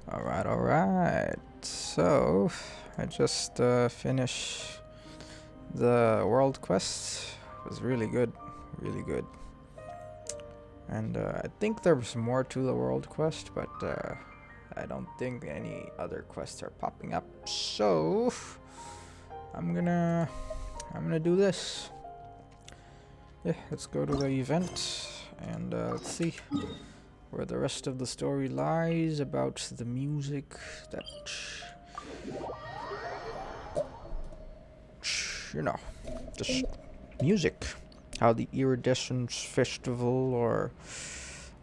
Alright. So, I just finished the world quest. It was really good. Really good. And I think there's more to the world quest, but I don't think any other quests are popping up. So, I'm gonna do this. Yeah, let's go to the event and let's see where the rest of the story lies about the music that, you know, just music. How the Iridescence Festival or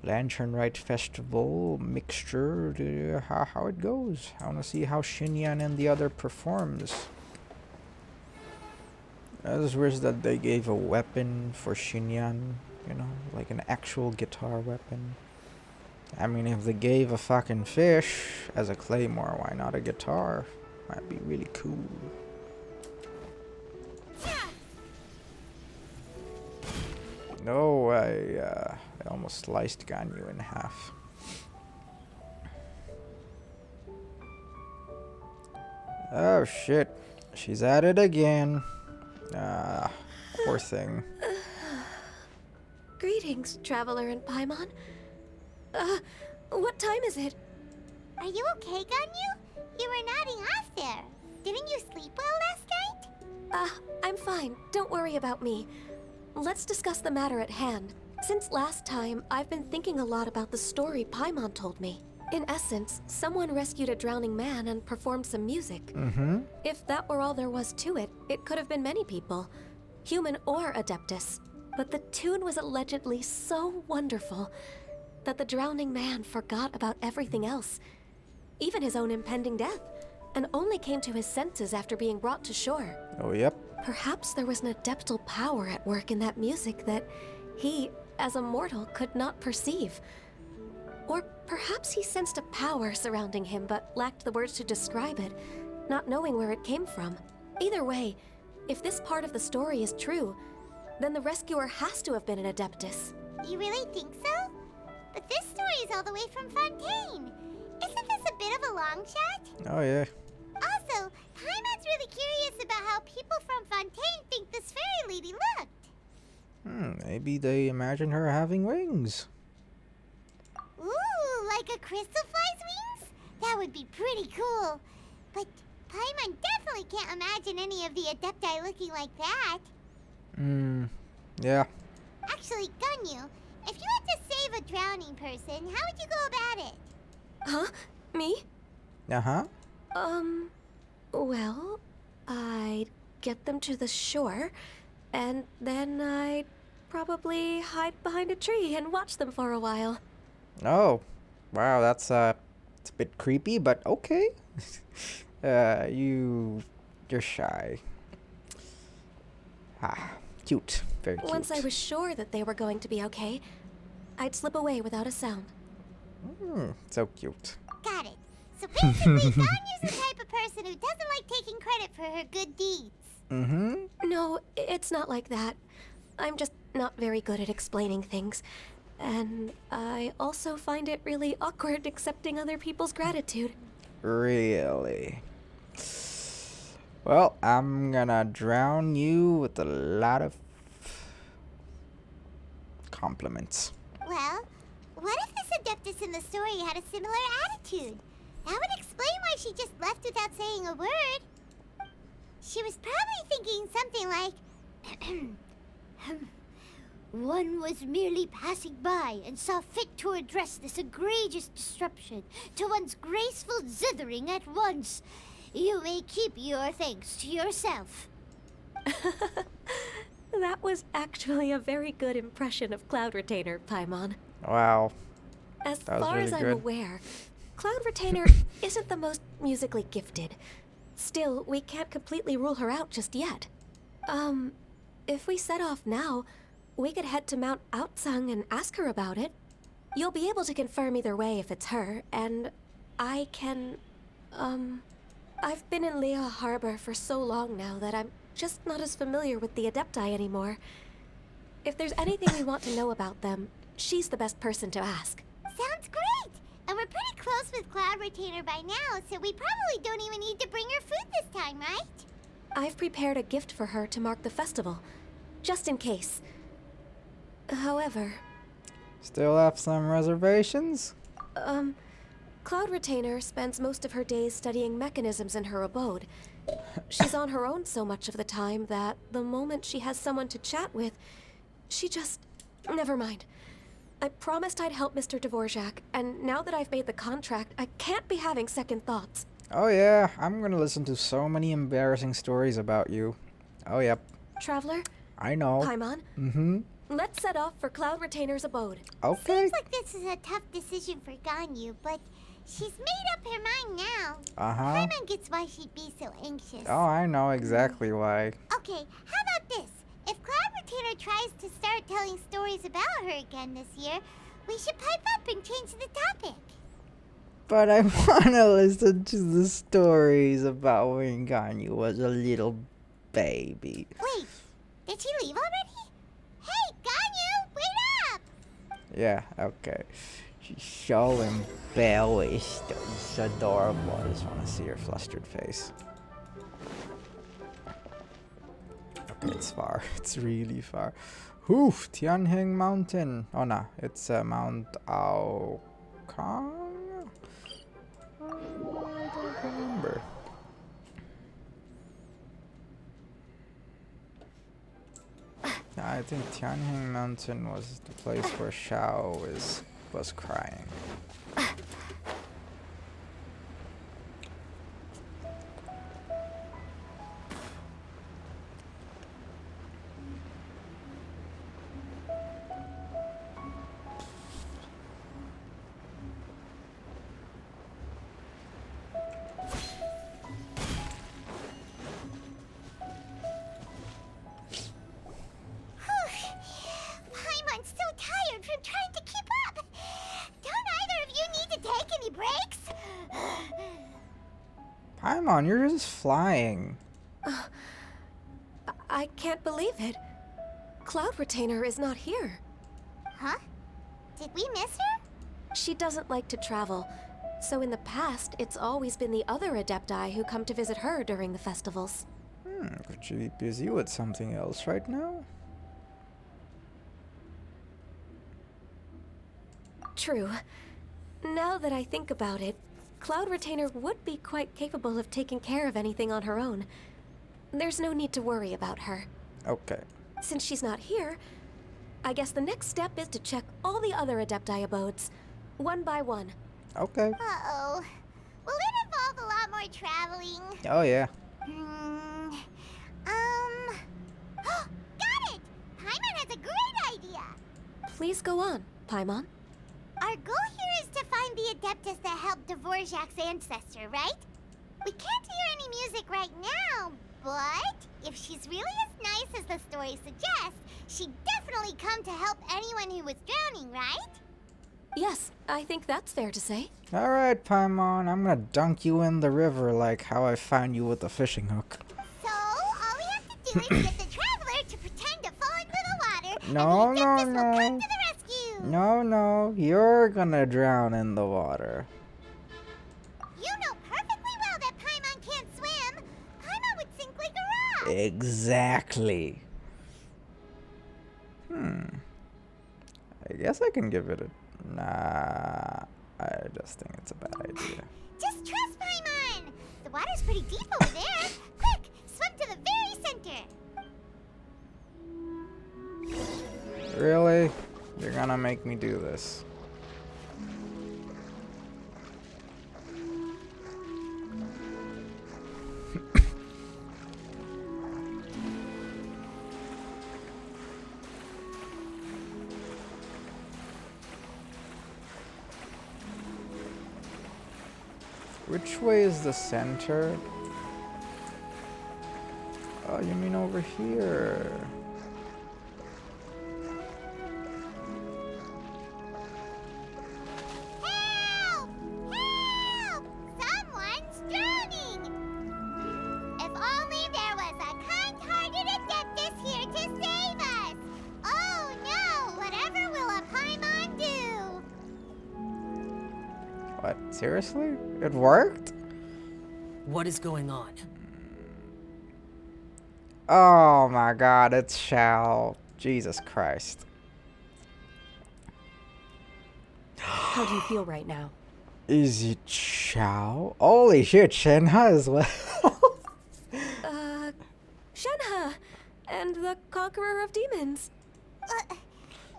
Lantern Rite Festival mixture, how it goes. I want to see how Shinyan and the other performs. I just wish that they gave a weapon for Shinyan, you know, like an actual guitar weapon. I mean, if they gave a fucking fish as a claymore, why not a guitar? Might be really cool. No, I almost sliced Ganyu in half. Oh shit, she's at it again. Ah, poor thing. Greetings, traveler in Paimon. What time is it? Are you okay, Ganyu? You were nodding off there. Didn't you sleep well last night? I'm fine. Don't worry about me. Let's discuss the matter at hand. Since last time, I've been thinking a lot about the story Paimon told me. In essence, someone rescued a drowning man and performed some music. Mm-hmm. If that were all there was to it, it could have been many people, human or Adeptus. But the tune was allegedly so wonderful that the drowning man forgot about everything else, even his own impending death, and only came to his senses after being brought to shore. Oh, yep. Perhaps there was an adeptal power at work in that music that he, as a mortal, could not perceive. Or perhaps he sensed a power surrounding him but lacked the words to describe it, not knowing where it came from. Either way, if this part of the story is true, then the rescuer has to have been an Adeptus. You really think so? But this story is all the way from Fontaine. Isn't this a bit of a long shot? Oh, yeah. Also, Paimon's really curious about how people from Fontaine think this fairy lady looked. Maybe they imagine her having wings. Ooh, like a crystal fly's wings? That would be pretty cool. But Paimon definitely can't imagine any of the Adepti looking like that. Yeah. Actually, Ganyu, if you had to save a drowning person, how would you go about it? Huh? Me? Uh-huh. Well, I'd get them to the shore, and then I'd probably hide behind a tree and watch them for a while. Oh. Wow, it's a bit creepy, but okay. You're shy. Ah, cute. Very cute. Once I was sure that they were going to be okay, I'd slip away without a sound. So cute. Got it. So basically, Ganyu's the type of person who doesn't like taking credit for her good deeds. Mm-hmm. No, it's not like that. I'm just not very good at explaining things. And I also find it really awkward accepting other people's gratitude. Really? Well, I'm gonna drown you with a lot of compliments. Well, what if this Adeptus in the story had a similar attitude? That would explain why she just left without saying a word. She was probably thinking something like, one was merely passing by and saw fit to address this egregious disruption to one's graceful zithering at once. You may keep your thanks to yourself. That was actually a very good impression of Cloud Retainer, Paimon. Wow. As That was far as really I'm good. aware, Cloud Retainer isn't the most musically gifted. Still, we can't completely rule her out just yet. If we set off now, we could head to Mount Outsung and ask her about it. You'll be able to confirm either way if it's her, and I can, I've been in Lea Harbor for so long now that I'm just not as familiar with the Adepti anymore. If there's anything we want to know about them, she's the best person to ask. Sounds great! And we're pretty close close with Cloud Retainer by now, so we probably don't even need to bring her food this time, right? I've prepared a gift for her to mark the festival, just in case. However, Still have some reservations? Cloud Retainer spends most of her days studying mechanisms in her abode. She's on her own so much of the time that the moment she has someone to chat with, she just... Never mind. I promised I'd help Mr. Dvorak, and now that I've made the contract, I can't be having second thoughts. Oh yeah, I'm gonna listen to so many embarrassing stories about you. Oh yep, Traveler, I know. Paimon, Mm-hmm. let's set off for Cloud Retainer's abode. Okay. Seems like this is a tough decision for Ganyu, but she's made up her mind now. Uh-huh. Paimon gets why she'd be so anxious. Oh, I know exactly why. Okay, how about this? If Cloud Retainer tries to start telling stories about her again this year, we should pipe up and change the topic. But I wanna listen to the stories about when Ganyu was a little baby. Wait, did she leave already? Hey, Ganyu, wait up! Yeah, okay. She's so embellished. It's adorable. I just wanna see her flustered face. Okay, it's far. It's really far. Oof, Tianheng Mountain. Oh no, it's Mount Ao Kang? I don't remember. Yeah, I think Tianheng Mountain was the place where Xiao was crying. Paimon's so tired from trying to keep up. Don't either of you need to take any breaks? Paimon, you're just flying. I can't believe it. Cloud Retainer is not here. Huh? Did we miss her? She doesn't like to travel, so in the past, it's always been the other Adepti who come to visit her during the festivals. Could she be busy with something else right now? True. Now that I think about it, Cloud Retainer would be quite capable of taking care of anything on her own. There's no need to worry about her. Okay. Since she's not here, I guess the next step is to check all the other Adepti abodes, one by one. Okay. Uh-oh. Will it involve a lot more traveling? Oh yeah. Got it! Paimon has a great idea! Please go on, Paimon. Our goal here is to find the Adeptus that helped Dvorak's ancestor, right? We can't hear any music right now, but if she's really as nice as the story suggests, she'd definitely come to help anyone who was drowning, right? Yes, I think that's fair to say. Alright, Paimon, I'm gonna dunk you in the river like how I found you with the fishing hook. So, all we have to do is get the traveler to pretend to fall into the water, No, and the no, Adeptus will come no. to the rescue! No, you're gonna drown in the water. You know perfectly well that Paimon can't swim! Paimon would sink like a rock! Exactly. I guess I can give it a... Nah, I just think it's a bad idea. Just trust Paimon! The water's pretty deep over there. Quick, swim to the very center. Really? You're gonna make me do this? Which way is the center? Oh, you mean over here? Help! Help! Someone's drowning! If only there was a kind-hearted Adeptus here to save us! Oh no! Whatever will a Paimon do? What? Seriously? It worked? What is going on? Oh my god, it's Shao. Jesus Christ. How do you feel right now? Is it Shao? Holy shit, Shenhe as well. Shenhe! And the Conqueror of Demons.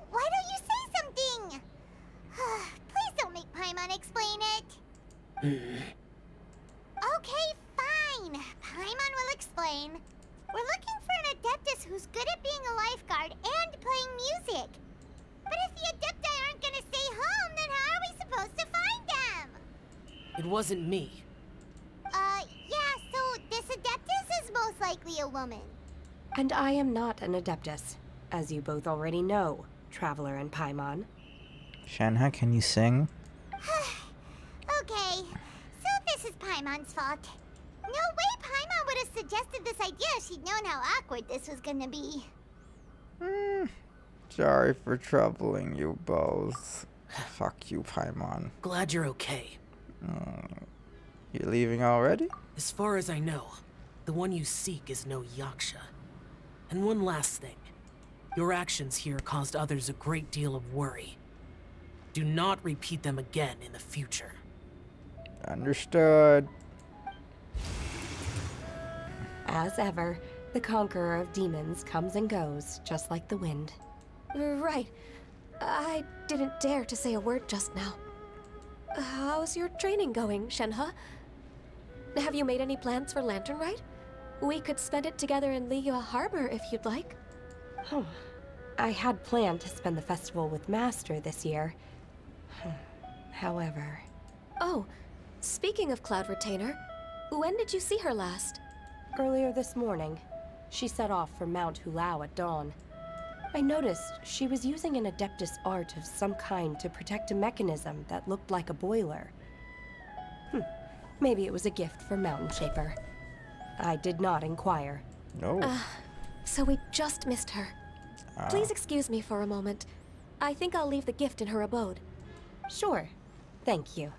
Why don't you say something? Please don't make Paimon explain it. Okay, fine. Paimon will explain. We're looking for an Adeptus who's good at being a lifeguard and playing music. But if the Adepti aren't gonna stay home, then how are we supposed to find them? It wasn't me. Yeah, so this Adeptus is most likely a woman. And I am not an Adeptus, as you both already know, Traveler and Paimon. Shenhe, can you sing? Okay, so this is Paimon's fault. No way Paimon would have suggested this idea if she'd known how awkward this was gonna be. Sorry for troubling you both. Fuck you, Paimon. Glad you're okay. You leaving already? As far as I know, the one you seek is no Yaksha. And one last thing. Your actions here caused others a great deal of worry. Do not repeat them again in the future. Understood. As ever, the Conqueror of Demons comes and goes, just like the wind. Right. I didn't dare to say a word just now. How's your training going, Shenhe? Have you made any plans for Lantern Rite? We could spend it together in Liyue Harbor if you'd like. Oh, I had planned to spend the festival with Master this year. However... Oh, speaking of Cloud Retainer, when did you see her last? Earlier this morning, she set off for Mount Hulao at dawn. I noticed she was using an Adeptus art of some kind to protect a mechanism that looked like a boiler. Maybe it was a gift for Mountain Shaper. I did not inquire. No. So we just missed her. Please excuse me for a moment. I think I'll leave the gift in her abode. Sure. Thank you.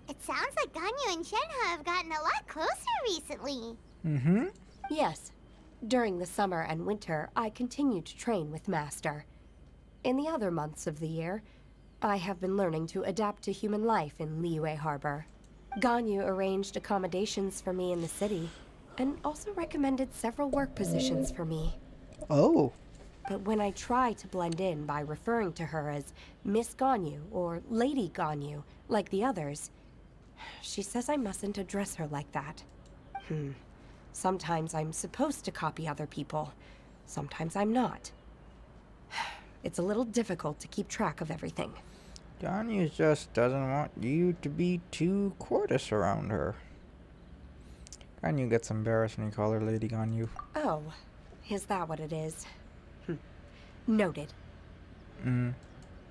It sounds like Ganyu and Shenhe have gotten a lot closer recently. Yes. During the summer and winter, I continue to train with Master. In the other months of the year, I have been learning to adapt to human life in Liyue Harbor. Ganyu arranged accommodations for me in the city, and also recommended several work positions for me. Oh. But when I try to blend in by referring to her as Miss Ganyu or Lady Ganyu, like the others, she says I mustn't address her like that. Sometimes I'm supposed to copy other people. Sometimes I'm not. It's a little difficult to keep track of everything. Ganyu just doesn't want you to be too courteous around her. Ganyu gets embarrassed when you call her Lady Ganyu. Oh, is that what it is? Noted.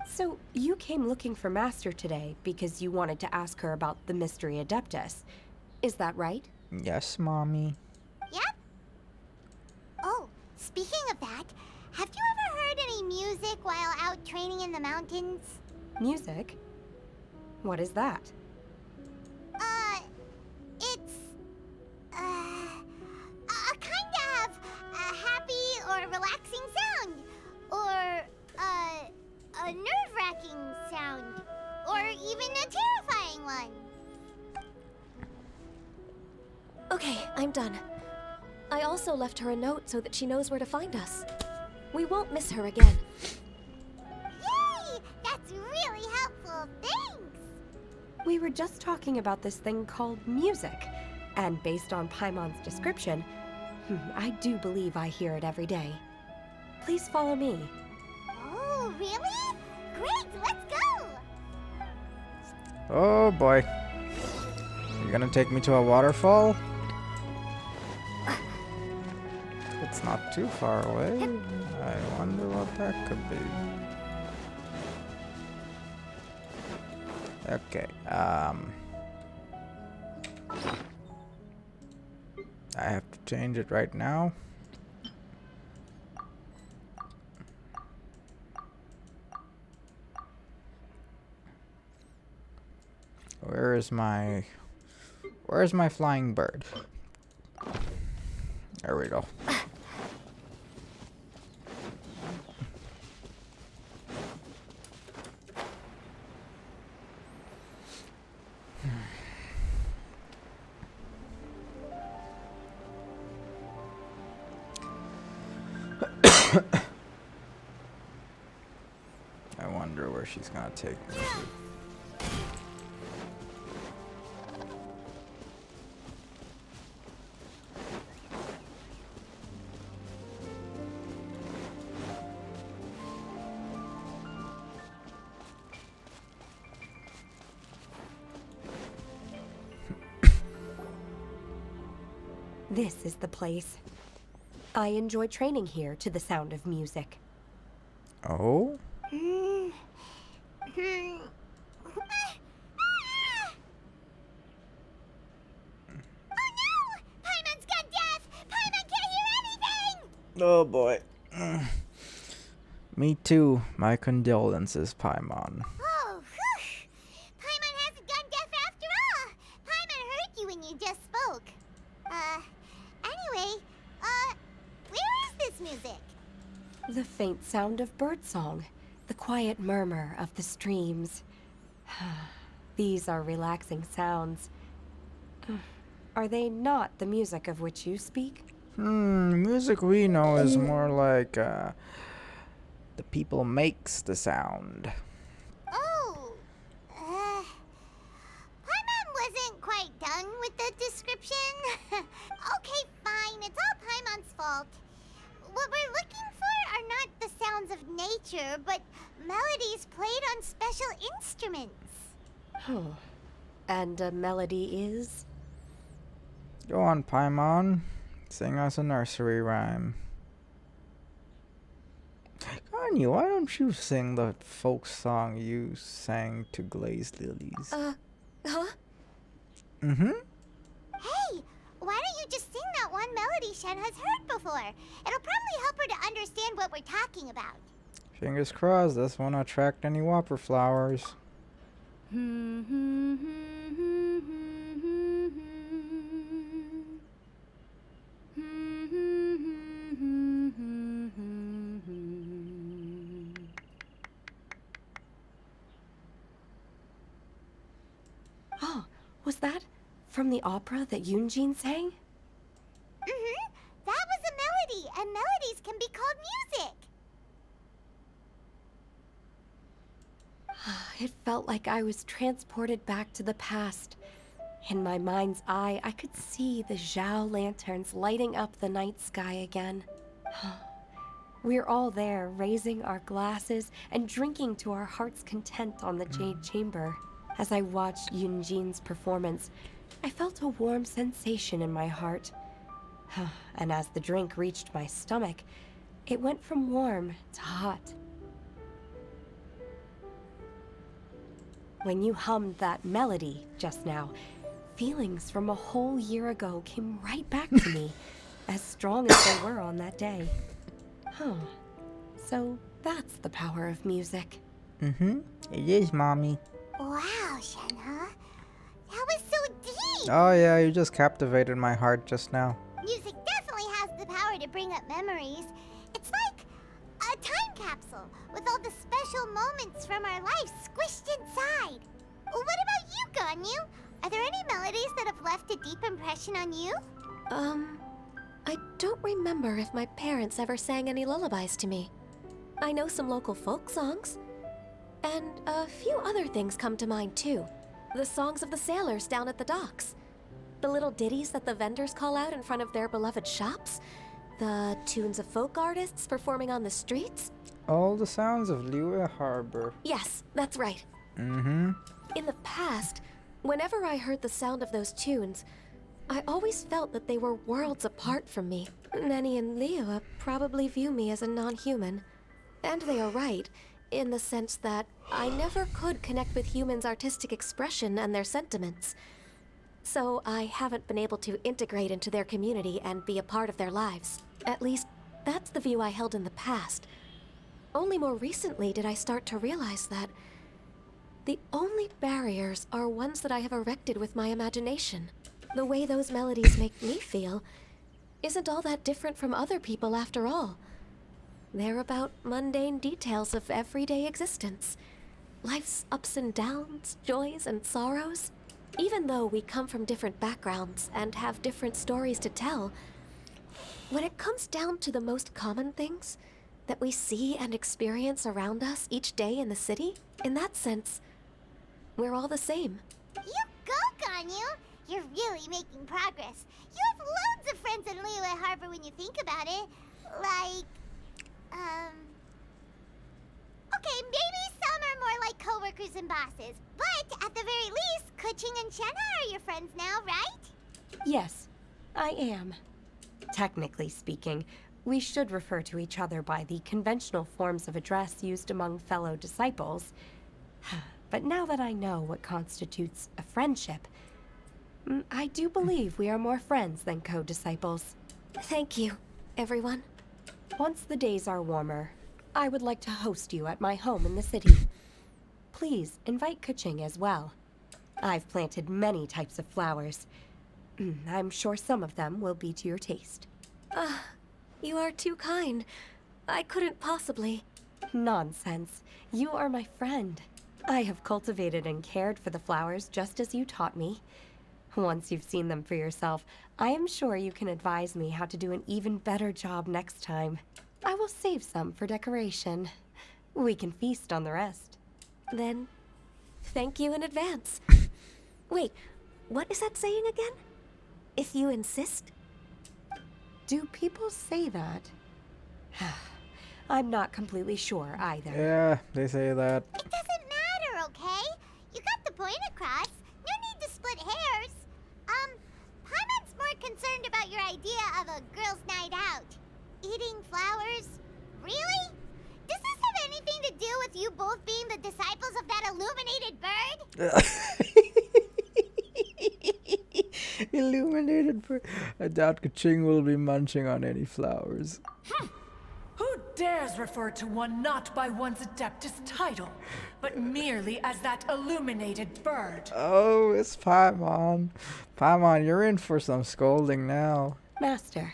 So, you came looking for Master today because you wanted to ask her about the Mystery Adeptus. Is that right? Yes, Mommy. Yep. Oh, speaking of that, have you ever heard any music while out training in the mountains? Music? What is that? It's, a kind of a happy or relaxing sound. Or, a nerve-wracking sound. Or even a terrifying one. Okay, I'm done. I also left her a note so that she knows where to find us. We won't miss her again. Yay! That's really helpful. Thanks! We were just talking about this thing called music, and based on Paimon's description, I do believe I hear it every day. Please follow me. Oh, really? Great, let's go! Oh boy. You're gonna take me to a waterfall? It's not too far away. I wonder what that could be. Okay, I have to change it right now. Where's my flying bird? There we go. I wonder where she's gonna take me to. This is the place. I enjoy training here to the sound of music. Oh? Paimon's gone deaf! Paimon can't hear anything! Oh boy. Me too. My condolences, Paimon. Oh, whew! Paimon hasn't gone deaf after all! Paimon heard you when you just spoke. Anyway, where is this music? The faint sound of birdsong, the quiet murmur of the streams. These are relaxing sounds. Are they not the music of which you speak? Music we know is more like, the people makes the sound. Oh, Paimon wasn't quite done with the description. Okay, fine, it's all Paimon's fault. What we're looking for are not the sounds of nature, but melodies played on special instruments. Oh. And a melody is? Go on, Paimon. Sing us a nursery rhyme. Kanye, why don't you sing the folk song you sang to Glazed Lilies? Huh? Mm-hmm. Hey, why don't you just sing that one melody Shen has heard before? It'll probably help her to understand what we're talking about. Fingers crossed, this won't attract any whopper flowers. Oh, was that from the opera that Yoonjin sang? Mm-hmm. That was a melody, and melodies can be called music. It felt like I was transported back to the past. In my mind's eye, I could see the Zhao lanterns lighting up the night sky again. We're all there, raising our glasses and drinking to our heart's content on the Jade Chamber. As I watched Yoonjin's performance, I felt a warm sensation in my heart. And as the drink reached my stomach, it went from warm to hot. When you hummed that melody just now, feelings from a whole year ago came right back to me, as strong as they were on that day. So that's the power of music. Mm-hmm. It is, Mommy. Wow, Shen, huh? That was so deep! Oh yeah, you just captivated my heart just now. Music definitely has the power to bring up memories. It's like a time capsule with all the special moments from our lives squished inside. What about you, Ganyu? Are there any melodies that have left a deep impression on you? I don't remember if my parents ever sang any lullabies to me. I know some local folk songs. And a few other things come to mind, too. The songs of the sailors down at the docks. The little ditties that the vendors call out in front of their beloved shops. The tunes of folk artists performing on the streets. All the sounds of Liyue Harbor. Yes, that's right. Mm-hmm. In the past, whenever I heard the sound of those tunes, I always felt that they were worlds apart from me. Nenny and Liyue probably view me as a non-human. And they are right, in the sense that I never could connect with humans' artistic expression and their sentiments. So I haven't been able to integrate into their community and be a part of their lives. At least, that's the view I held in the past. Only more recently did I start to realize that The only barriers are ones that I have erected with my imagination. The way those melodies make me feel isn't all that different from other people after all. They're about mundane details of everyday existence. Life's ups and downs, joys and sorrows. Even though we come from different backgrounds and have different stories to tell, when it comes down to the most common things that we see and experience around us each day in the city, in that sense, we're all the same. You go, Ganyu! You're really making progress. You have loads of friends in Liyue Harbor when you think about it. Like, okay, maybe some are more like coworkers and bosses. But at the very least, Kuching and Shenna are your friends now, right? Yes, I am. Technically speaking, we should refer to each other by the conventional forms of address used among fellow disciples. But now that I know what constitutes a friendship, I do believe we are more friends than co-disciples. Thank you, everyone. Once the days are warmer, I would like to host you at my home in the city. Please invite Kuching as well. I've planted many types of flowers. I'm sure some of them will be to your taste. You are too kind. I couldn't possibly. Nonsense. You are my friend. I have cultivated and cared for the flowers just as you taught me. Once you've seen them for yourself, I am sure you can advise me how to do an even better job next time. I will save some for decoration. We can feast on the rest. Then, thank you in advance. Wait, what is that saying again? If you insist? Do people say that? I'm not completely sure either. Yeah, they say that. It doesn't matter, okay? You got the point across. No need to split hairs. Paimon's more concerned about your idea of a girls' night out. Eating flowers? Really? Does this have anything to do with you both being the disciples of that illuminated bird? Illuminated bird. I doubt Kaching will be munching on any flowers. Who dares refer to one not by one's Adeptus title, but merely as that illuminated bird? Oh, it's Paimon. Paimon, you're in for some scolding now. Master.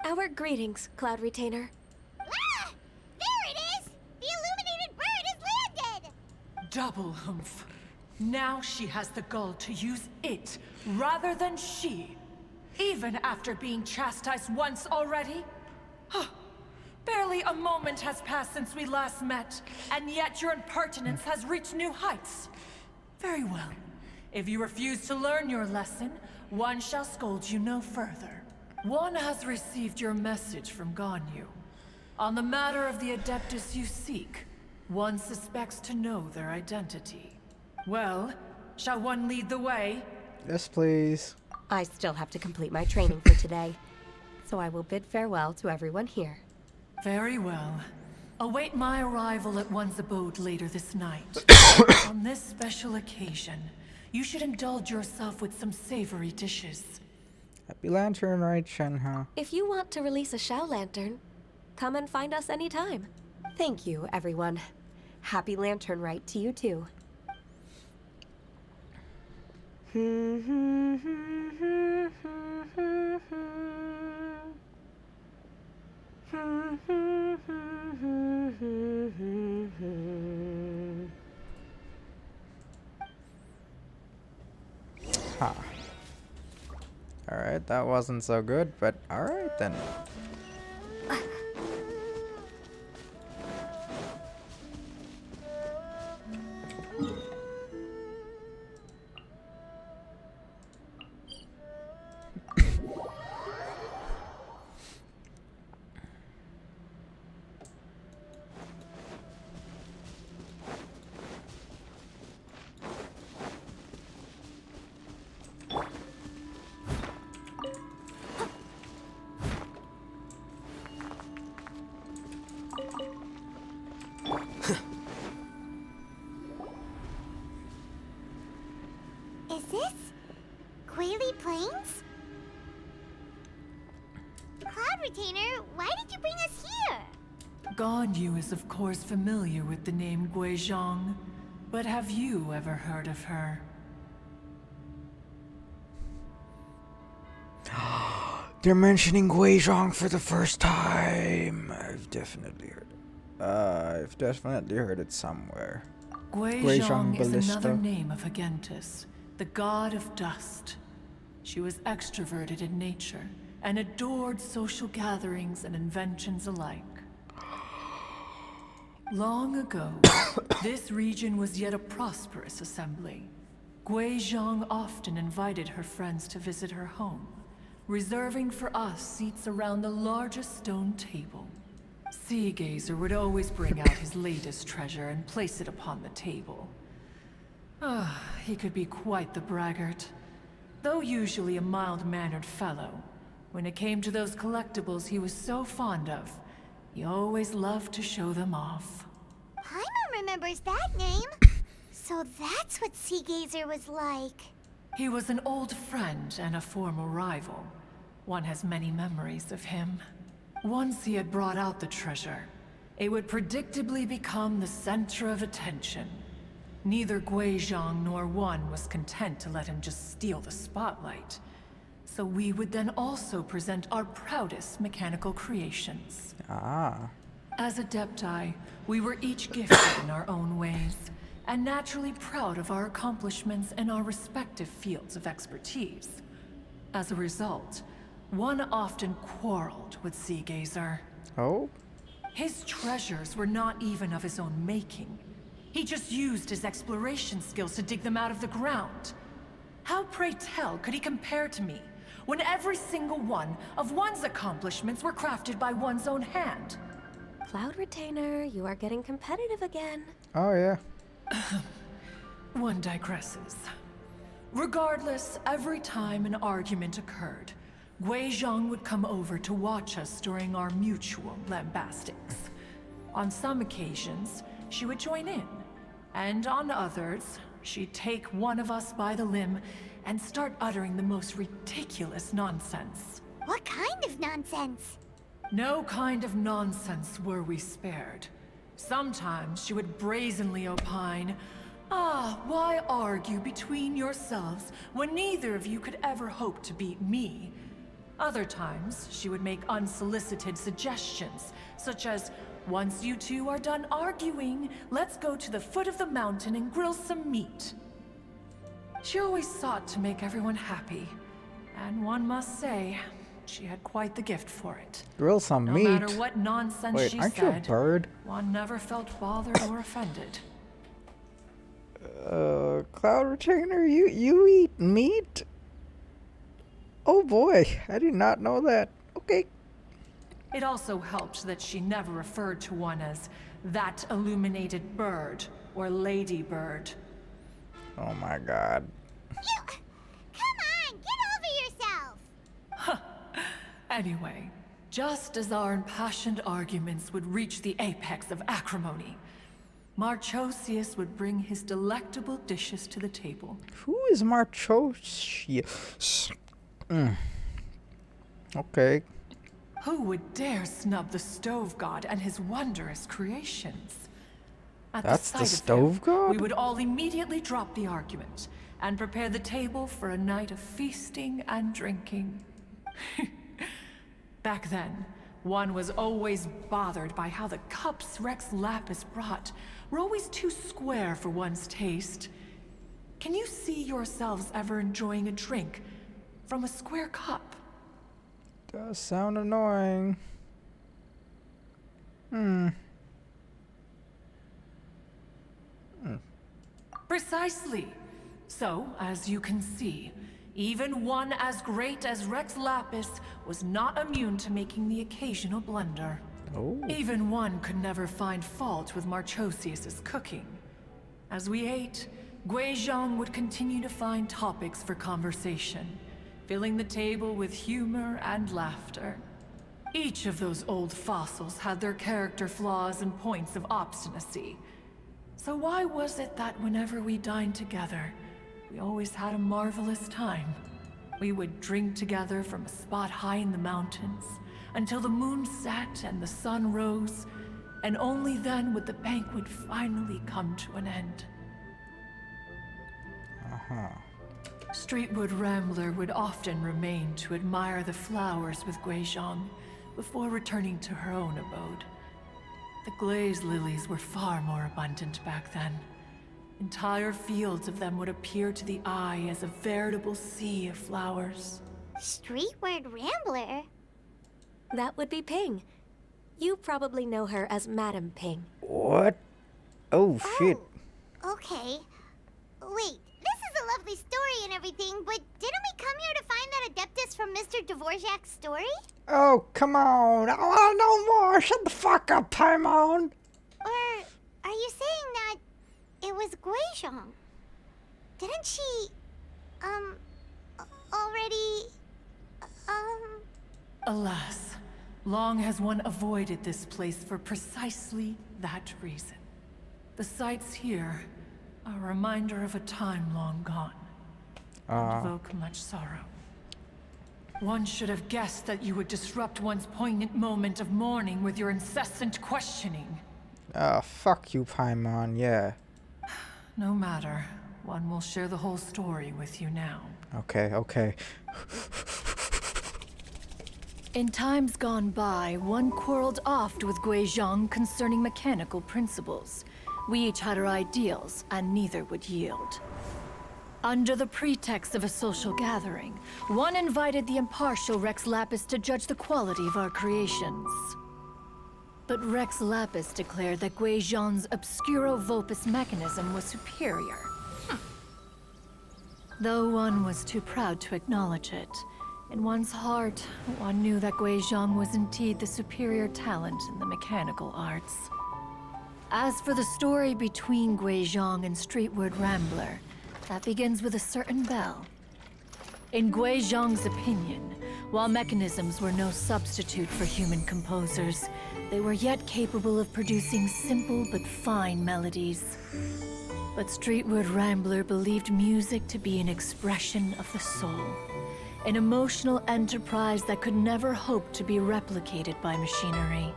Our greetings, Cloud Retainer. Ah! There it is! The illuminated bird has landed! Double humph. Now she has the gall to use it rather than she. Even after being chastised once already? Barely a moment has passed since we last met, and yet your impertinence has reached new heights. Very well. If you refuse to learn your lesson, one shall scold you no further. One has received your message from Ganyu. On the matter of the Adeptus you seek, one suspects to know their identity. Well, shall one lead the way? Yes, please. I still have to complete my training for today, so I will bid farewell to everyone here. Very well. Await my arrival at one's abode later this night. On this special occasion, you should indulge yourself with some savory dishes. Happy Lantern, right, Shenhe? If you want to release a Shao Lantern, come and find us anytime. Thank you, everyone. Happy Lantern Rite to you too. Ha. Alright, that wasn't so good, but alright then. Is this Quaily Plains? Cloud Retainer, why did you bring us here? Ganyu is of course familiar with the name Guizhong. But have you ever heard of her? They're mentioning Guizhong for the first time. I've definitely heard it. I've definitely heard it somewhere. Guizhong is Ballista. another name of Agentis, the god of dust. She was extroverted in nature and adored social gatherings and inventions alike. Long ago, this region was yet a prosperous assembly. Guizhong often invited her friends to visit her home, reserving for us seats around the largest stone table. Sea Gazer would always bring out his latest treasure and place it upon the table. He could be quite the braggart. Though usually a mild-mannered fellow, when it came to those collectibles he was so fond of, he always loved to show them off. Paimon remembers that name. So that's what Sea Gazer was like. He was an old friend and a former rival. One has many memories of him. Once he had brought out the treasure, it would predictably become the center of attention. Neither Guizhong nor One was content to let him just steal the spotlight. So we would then also present our proudest mechanical creations. Ah. As Adepti, we were each gifted in our own ways, and naturally proud of our accomplishments in our respective fields of expertise. As a result, One often quarreled with Sea Gazer. Oh? His treasures were not even of his own making. He just used his exploration skills to dig them out of the ground. How, pray tell, could he compare to me, when every single one of One's accomplishments were crafted by One's own hand? Cloud Retainer, you are getting competitive again. Oh, yeah. One digresses. Regardless, every time an argument occurred, Guizhong would come over to watch us during our mutual lambastics. On some occasions, she would join in, and on others, she'd take one of us by the limb and start uttering the most ridiculous nonsense. What kind of nonsense? No kind of nonsense were we spared. Sometimes she would brazenly opine, why argue between yourselves when neither of you could ever hope to beat me? Other times, she would make unsolicited suggestions, such as, once you two are done arguing, let's go to the foot of the mountain and grill some meat. She always sought to make everyone happy, and one must say, she had quite the gift for it. Grill some No meat. matter what nonsense Wait, she aren't you a said, bird? One never felt bothered or offended. Cloud Retainer, you eat meat? Oh boy, I did not know that. Okay. It also helped that she never referred to One as that illuminated bird or ladybird. Oh my god. Come on, get over yourself! Anyway, just as our impassioned arguments would reach the apex of acrimony, Marchosius would bring his delectable dishes to the table. Who is Marchosius? Okay. Who would dare snub the stove god and his wondrous creations? At That's the the sight of stove him, god? we would all immediately drop the argument and prepare the table for a night of feasting and drinking. Back then, One was always bothered by how the cups Rex Lapis brought were always too square for One's taste. Can you see yourselves ever enjoying a drink from a square cup? Does sound annoying. Precisely. So, as you can see, even one as great as Rex Lapis was not immune to making the occasional blunder. Oh. Even one could never find fault with Marchosius's cooking. As we ate, Guizhong would continue to find topics for conversation, filling the table with humor and laughter. Each of those old fossils had their character flaws and points of obstinacy. So why was it that whenever we dined together, we always had a marvelous time? We would drink together from a spot high in the mountains, until the moon set and the sun rose, and only then would the banquet finally come to an end. Uh-huh. Streetwood Rambler would often remain to admire the flowers with Guizhong before returning to her own abode. The glaze lilies were far more abundant back then. Entire fields of them would appear to the eye as a veritable sea of flowers. Streetward Rambler? That would be Ping. You probably know her as Madam Ping. What? Oh, shit. Oh, okay. Wait, this is a lovely story and everything, but didn't we come here to find that Adeptus from Mr. Dvorak's story? Oh, come on. I want to know more. Shut the fuck up, Paimon. Or are you saying that it was Guizhong? Didn't she, already, Alas, long has one avoided this place for precisely that reason. The sights here are a reminder of a time long gone, and evoke much sorrow. One should have guessed that you would disrupt one's poignant moment of mourning with your incessant questioning. Fuck you, Paimon, yeah. No matter. One will share the whole story with you now. Okay. In times gone by, one quarreled oft with Guizhong concerning mechanical principles. We each had our ideals, and neither would yield. Under the pretext of a social gathering, one invited the impartial Rex Lapis to judge the quality of our creations. But Rex Lapis declared that Guizhong's Obscuro Vulpus mechanism was superior. Though one was too proud to acknowledge it, in one's heart, one knew that Guizhong was indeed the superior talent in the mechanical arts. As for the story between Guizhong and Streetward Rambler, that begins with a certain bell. In Guizhong's opinion, while mechanisms were no substitute for human composers, they were yet capable of producing simple but fine melodies. But Streetward Rambler believed music to be an expression of the soul, an emotional enterprise that could never hope to be replicated by machinery.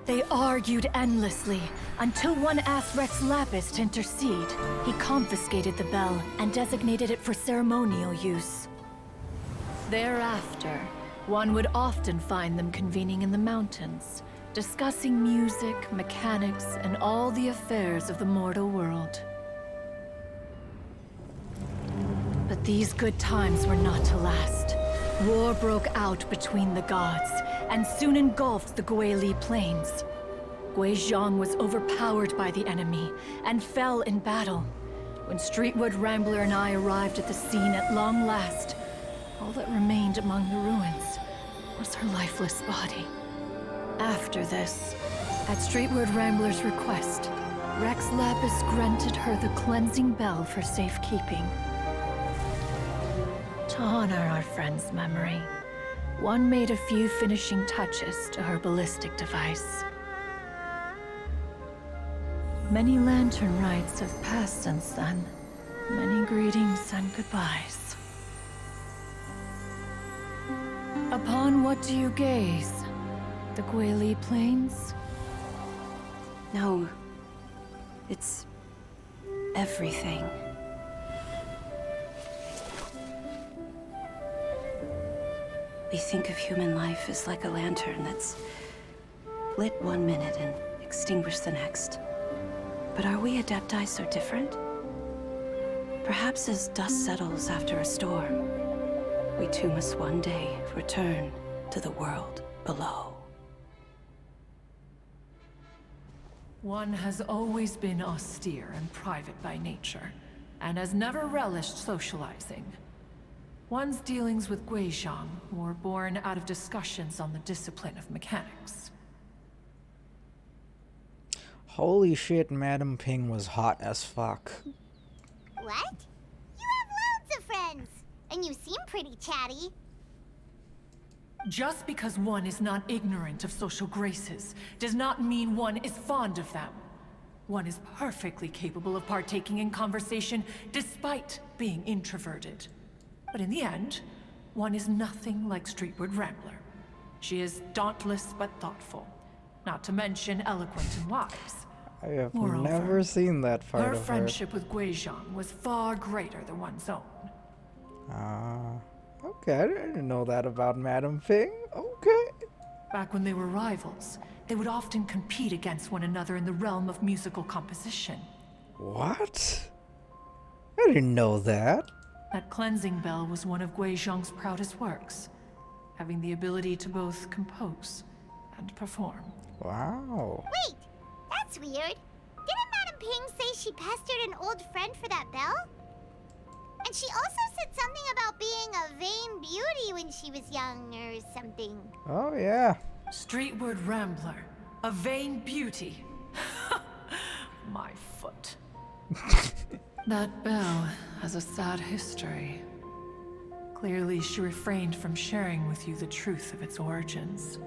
They argued endlessly, until one asked Rex Lapis to intercede. He confiscated the bell and designated it for ceremonial use. Thereafter, one would often find them convening in the mountains, discussing music, mechanics, and all the affairs of the mortal world. But these good times were not to last. War broke out between the gods, and soon engulfed the Guili Plains. Guizhong was overpowered by the enemy, and fell in battle. When Streetwood Rambler and I arrived at the scene at long last, all that remained among the ruins was her lifeless body. After this, at Streetwood Rambler's request, Rex Lapis granted her the cleansing bell for safekeeping. To honor our friend's memory, one made a few finishing touches to her ballistic device. Many lantern rites have passed since then. Many greetings and goodbyes. Upon what do you gaze? The Guili Plains? No. It's everything. We think of human life as like a lantern that's lit one minute and extinguished the next. But are we Adepti so different? Perhaps as dust settles after a storm, we too must one day return to the world below. One has always been austere and private by nature, and has never relished socializing. One's dealings with Guizhong were born out of discussions on the discipline of mechanics. Holy shit, Madam Ping was hot as fuck. What? You have loads of friends, and you seem pretty chatty. Just because one is not ignorant of social graces does not mean one is fond of them. One is perfectly capable of partaking in conversation despite being introverted. But in the end, one is nothing like Streetward Rambler. She is dauntless but thoughtful, not to mention eloquent and wise. I have Moreover, never seen that part her of her. friendship with Guizhang was far greater than one's own. Ah, okay. I didn't know that about Madame Ping. Okay. Back when they were rivals, they would often compete against one another in the realm of musical composition. What? I didn't know that. That cleansing bell was one of Guizhang's proudest works, having the ability to both compose and perform. Wow. Wait, that's weird. Didn't Madame Ping say she pestered an old friend for that bell? And she also said something about being a vain beauty when she was young or something. Oh, yeah. Streetward Rambler, a vain beauty. My foot. That bell has a sad history. Clearly, she refrained from sharing with you the truth of its origins,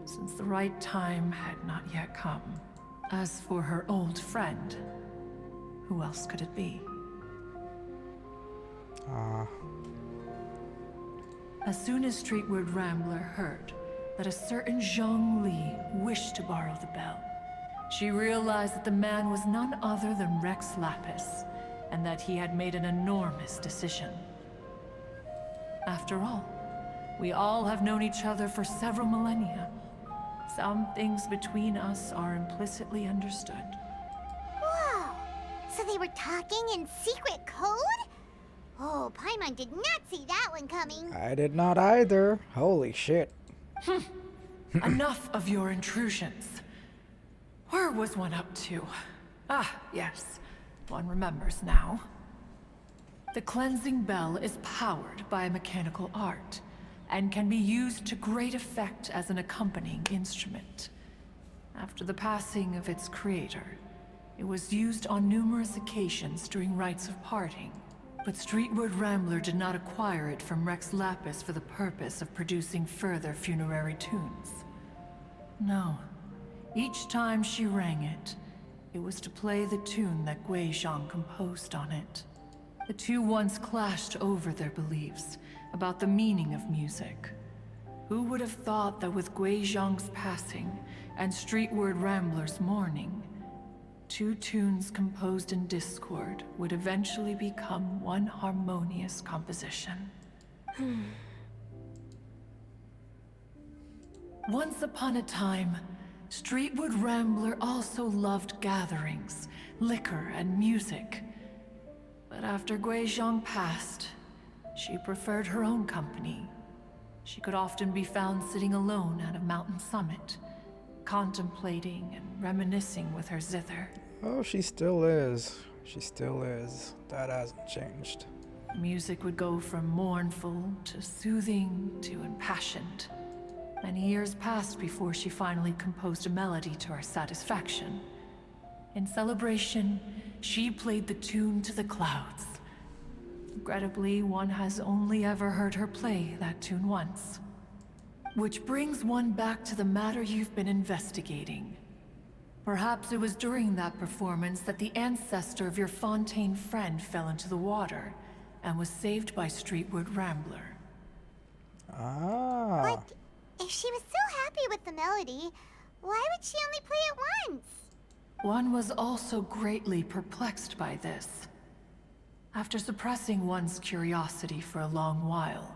since the right time had not yet come. As for her old friend, who else could it be? As soon as Streetward Rambler heard that a certain Zhang Li wished to borrow the bell, she realized that the man was none other than Rex Lapis, and that he had made an enormous decision. After all, we all have known each other for several millennia. Some things between us are implicitly understood. Whoa! So they were talking in secret code? Oh, Paimon did not see that one coming. I did not either. Holy shit. Enough of your intrusions. Where was one up to? Ah, yes. One remembers now. The cleansing bell is powered by a mechanical art, and can be used to great effect as an accompanying instrument. After the passing of its creator, it was used on numerous occasions during rites of parting. But Streetward Rambler did not acquire it from Rex Lapis for the purpose of producing further funerary tunes. No. Each time she rang it, it was to play the tune that Guizhang composed on it. The two once clashed over their beliefs about the meaning of music. Who would have thought that with Guizhang's passing and Streetward Rambler's mourning, two tunes composed in discord would eventually become one harmonious composition? Once upon a time, Streetward Rambler also loved gatherings, liquor, and music. But after Guizhang passed, she preferred her own company. She could often be found sitting alone at a mountain summit, contemplating and reminiscing with her zither. Oh, she still is. She still is. That hasn't changed. Music would go from mournful to soothing to impassioned. Many years passed before she finally composed a melody to her satisfaction. In celebration, she played the tune to the clouds. Regrettably, one has only ever heard her play that tune once. Which brings one back to the matter you've been investigating. Perhaps it was during that performance that the ancestor of your Fontaine friend fell into the water and was saved by Streetward Rambler. Ah. But if she was so happy with the melody, why would she only play it once? One was also greatly perplexed by this. After suppressing one's curiosity for a long while,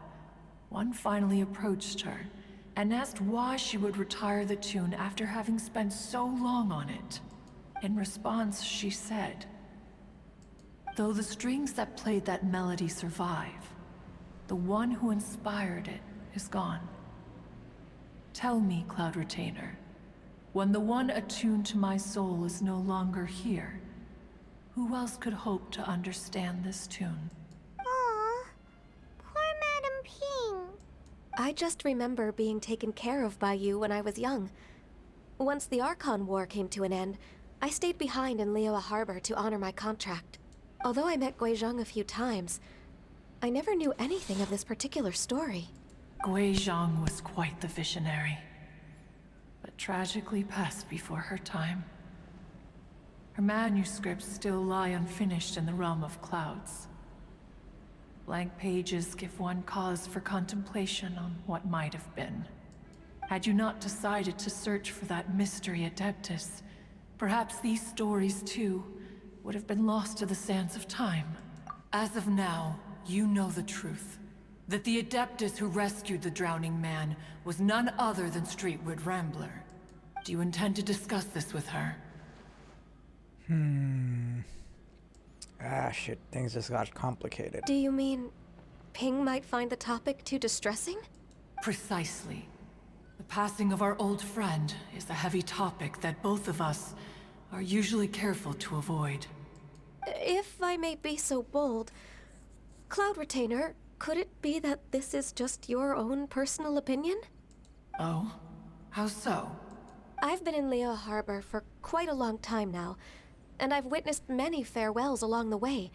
one finally approached her and asked why she would retire the tune after having spent so long on it. In response, she said, "Though the strings that played that melody survive, the one who inspired it is gone. Tell me, Cloud Retainer, when the one attuned to my soul is no longer here, who else could hope to understand this tune?" Aw, poor Madame Ping. I just remember being taken care of by you when I was young. Once the Archon War came to an end, I stayed behind in Liyue Harbor to honor my contract. Although I met Guizhang a few times, I never knew anything of this particular story. Guizhang was quite the visionary, but tragically passed before her time. Her manuscripts still lie unfinished in the realm of clouds. Blank pages give one cause for contemplation on what might have been. Had you not decided to search for that mystery Adeptus, Perhaps these stories, too, would have been lost to the sands of time. As of now, you know the truth. That the Adeptus who rescued the drowning man was none other than Streetwood Rambler. Do you intend to discuss this with her? Ah, shit. Things just got complicated. Do you mean Ping might find the topic too distressing? Precisely. The passing of our old friend is a heavy topic that both of us are usually careful to avoid. If I may be so bold, Cloud Retainer, could it be that this is just your own personal opinion? Oh? How so? I've been in Leo Harbor for quite a long time now, and I've witnessed many farewells along the way.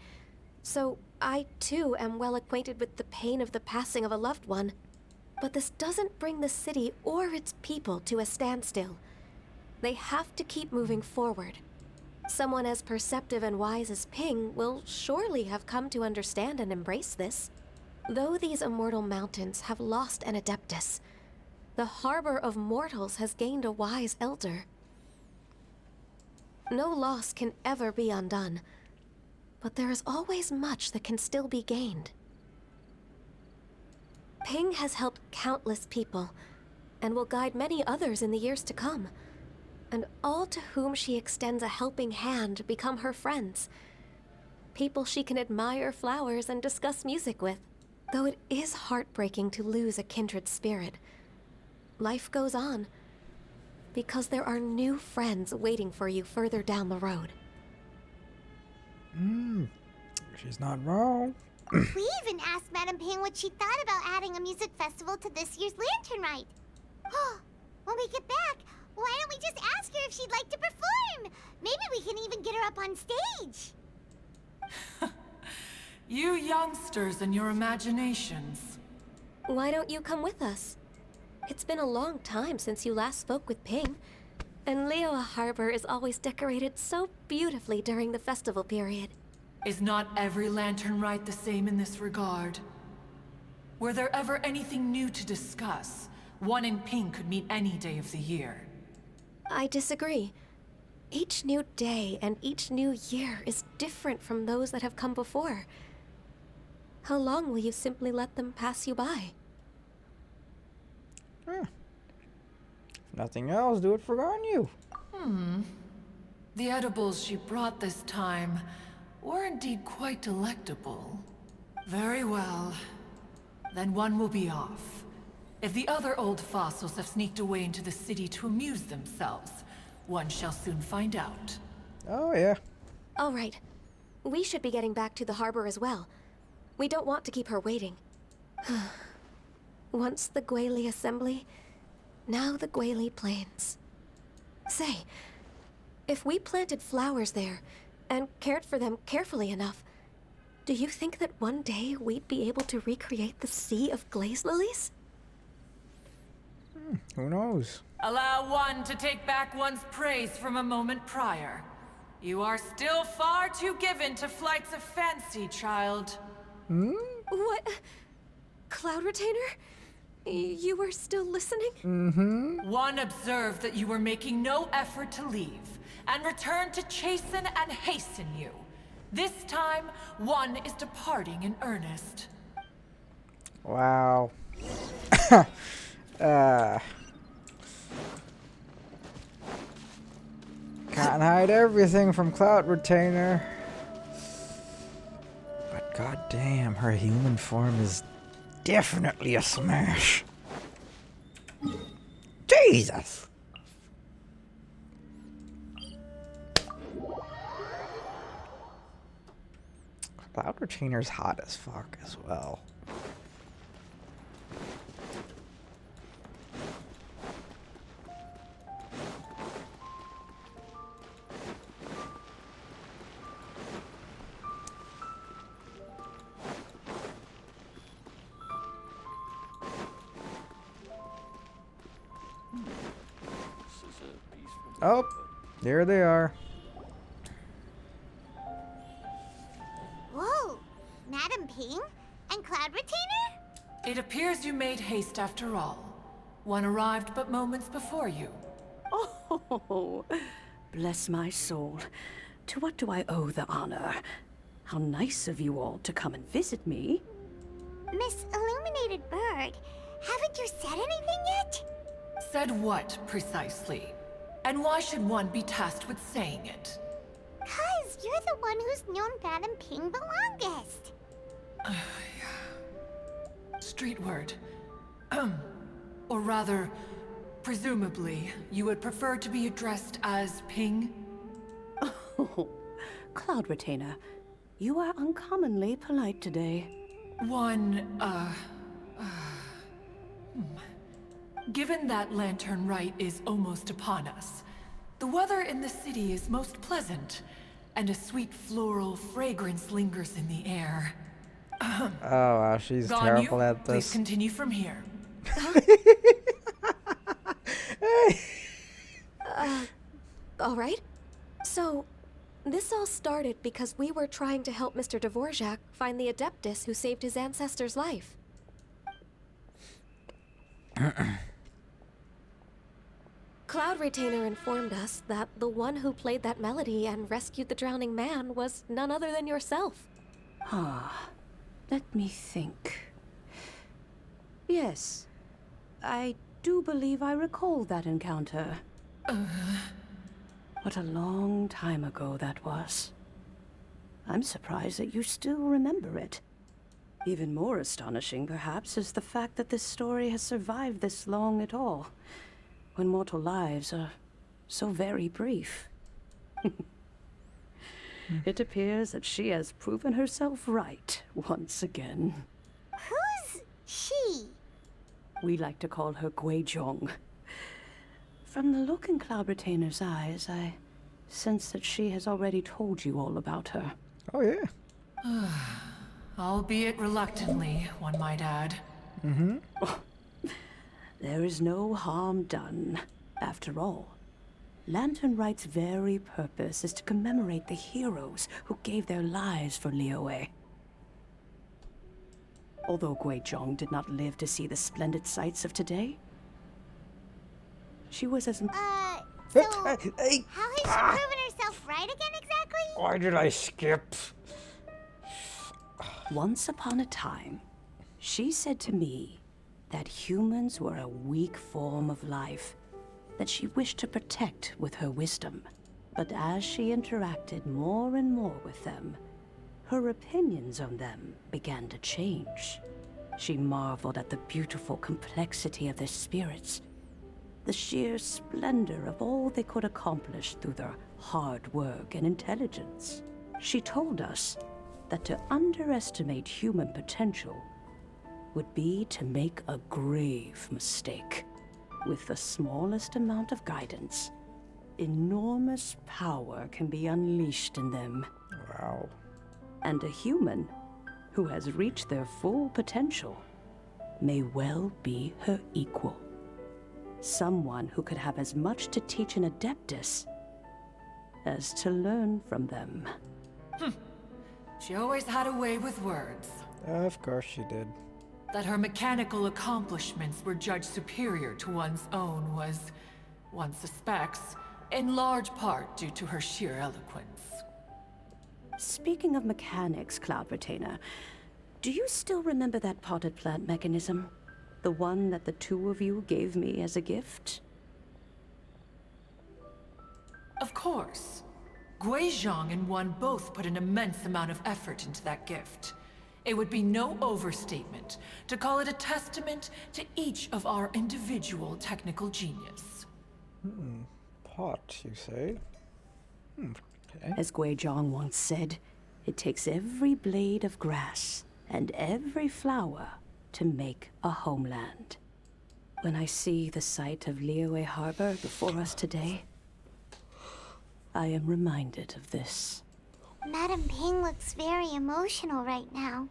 So I, too, am well acquainted with the pain of the passing of a loved one. But this doesn't bring the city or its people to a standstill. They have to keep moving forward. Someone as perceptive and wise as Ping will surely have come to understand and embrace this. Though these immortal mountains have lost an Adeptus, the harbor of mortals has gained a wise elder. No loss can ever be undone, but there is always much that can still be gained. Ping has helped countless people, and will guide many others in the years to come. And all to whom she extends a helping hand become her friends. People she can admire flowers and discuss music with. Though it is heartbreaking to lose a kindred spirit, life goes on, because there are new friends waiting for you further down the road. She's not wrong. We even asked Madame Ping what she thought about adding a music festival to this year's Lantern Rite. When we get back, why don't we just ask her if she'd like to perform? Maybe we can even get her up on stage. You youngsters and your imaginations. Why don't you come with us? It's been a long time since you last spoke with Ping, and Leo Harbor is always decorated so beautifully during the festival period. Is not every Lantern Rite the same in this regard? Were there ever anything new to discuss? One in Ping could meet any day of the year. I disagree. Each new day and each new year is different from those that have come before. How long will you simply let them pass you by? If nothing else, do it for Ganyu. The edibles she brought this time were indeed quite delectable. Very well. Then one will be off. If the other old fossils have sneaked away into the city to amuse themselves, one shall soon find out. Oh, yeah. All right. We should be getting back to the harbor as well. We don't want to keep her waiting. Once the Guili Assembly, now the Guili Plains. Say, if we planted flowers there and cared for them carefully enough, do you think that one day we'd be able to recreate the sea of glaze lilies? Who knows? Allow one to take back one's praise from a moment prior. You are still far too given to flights of fancy, child. What? Cloud Retainer? You were still listening? One observed that you were making no effort to leave, and returned to chasten and hasten you. This time, one is departing in earnest. Wow. Can't hide everything from Cloud Retainer. But goddamn, her human form is definitely a smash. Jesus! Cloud Retainer's hot as fuck as well. Oh, there they are. Whoa, Madame Ping and Cloud Retainer? It appears you made haste after all. One arrived but moments before you. Oh, Bless my soul. To what do I owe the honor? How nice of you all to come and visit me. Miss Illuminated Bird, haven't you said anything yet? Said what, precisely? And why should one be tasked with saying it? 'Cause you're the one who's known Madam Ping the longest. Street word. Or rather, presumably, you would prefer to be addressed as Ping? Oh, Cloud Retainer, you are uncommonly polite today. Given that Lantern Rite is almost upon us, the weather in the city is most pleasant, and a sweet floral fragrance lingers in the air. Oh wow, she's terrible at Please this. continue from here. All right. So, this all started because we were trying to help Mr. Dvorak find the Adeptus who saved his ancestor's life. Cloud Retainer informed us that the one who played that melody and rescued the drowning man was none other than yourself. Ah, let me think. Yes, I do believe I recall that encounter. What a long time ago that was. I'm surprised that you still remember it. Even more astonishing, perhaps, is the fact that this story has survived this long at all, when mortal lives are so very brief. It appears that she has proven herself right once again. Who's she? We like to call her Guizhong. From the look in Cloud Retainer's eyes, I sense that she has already told you all about her. Oh yeah. Albeit reluctantly, one might add. There is no harm done. After all, Lantern Rite's very purpose is to commemorate the heroes who gave their lives for Liyue. Although Guizhong did not live to see the splendid sights of today, she was as... So, Hey, how has she proven herself right again exactly? why did I skip? Once upon a time, she said to me that humans were a weak form of life that she wished to protect with her wisdom. But as she interacted more and more with them, her opinions on them began to change. She marveled at the beautiful complexity of their spirits, the sheer splendor of all they could accomplish through their hard work and intelligence. She told us that to underestimate human potential would be to make a grave mistake. With the smallest amount of guidance, enormous power can be unleashed in them. Wow. And a human who has reached their full potential may well be her equal. Someone who could have as much to teach an Adeptus as to learn from them. She always had a way with words. Of course she did. That her mechanical accomplishments were judged superior to one's own was, one suspects, in large part due to her sheer eloquence. Speaking of mechanics, Cloud Retainer, do you still remember that potted plant mechanism? The one that the two of you gave me as a gift? Of course. Guizhong and one both put an immense amount of effort into that gift. It would be no overstatement to call it a testament to each of our individual technical genius. Pot, you say? Okay. As Guizhong once said, it takes every blade of grass and every flower to make a homeland. When I see the sight of Liyue Harbor before us today, I am reminded of this. Madam Ping looks very emotional right now.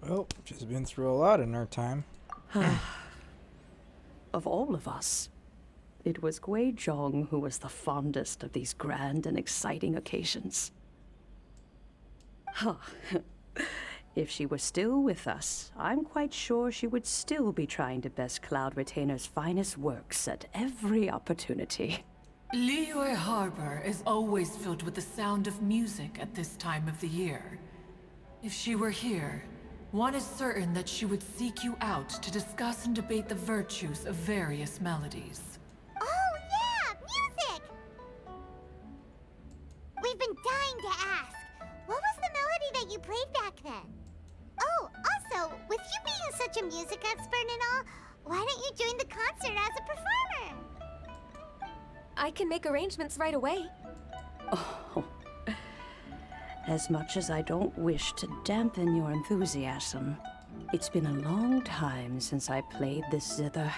Well, she's been through a lot in her time. Of all of us, it was Guizhong who was the fondest of these grand and exciting occasions. If she were still with us, I'm quite sure she would still be trying to best Cloud Retainer's finest works at every opportunity. Liyue Harbor is always filled with the sound of music at this time of the year. If she were here, one is certain that she would seek you out to discuss and debate the virtues of various melodies. Oh, yeah! Music! We've been dying to ask. What was the melody that you played back then? Oh, also, with you being such a music expert and all, why don't you join the concert as a performer? I can make arrangements right away. Oh, as much as I don't wish to dampen your enthusiasm, it's been a long time since I played this zither.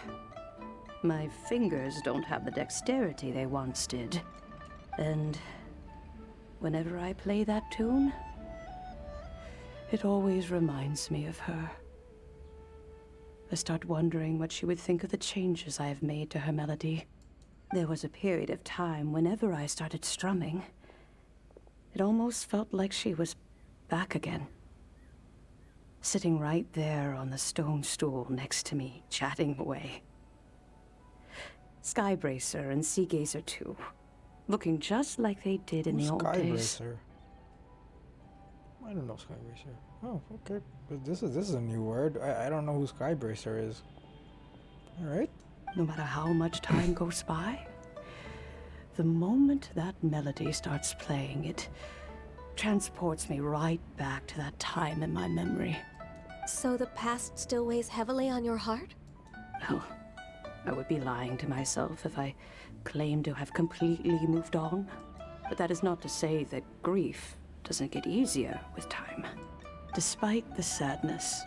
My fingers don't have the dexterity they once did. And whenever I play that tune, it always reminds me of her. I start wondering what she would think of the changes I have made to her melody. There was a period of time whenever I started strumming, it almost felt like she was back again. Sitting right there on the stone stool next to me, chatting away. Skybracer and Seagazer too, looking just like they did in the old days. Skybracer? I don't know Skybracer. Oh, okay. But this is a new word. I don't know who Skybracer is. Alright. No matter how much time goes by, the moment that melody starts playing, it transports me right back to that time in my memory. So the past still weighs heavily on your heart? Well, I would be lying to myself if I claimed to have completely moved on. But that is not to say that grief doesn't get easier with time. Despite the sadness,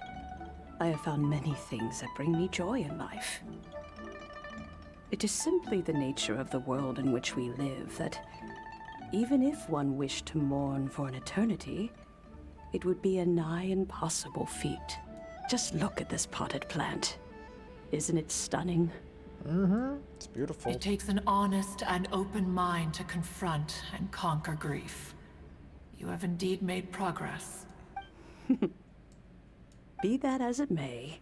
I have found many things that bring me joy in life. It is simply the nature of the world in which we live that even if one wished to mourn for an eternity, it would be a nigh impossible feat. Just look at this potted plant. Isn't it stunning? Mm-hmm. It's beautiful. It takes an honest and open mind to confront and conquer grief. You have indeed made progress. Be that as it may,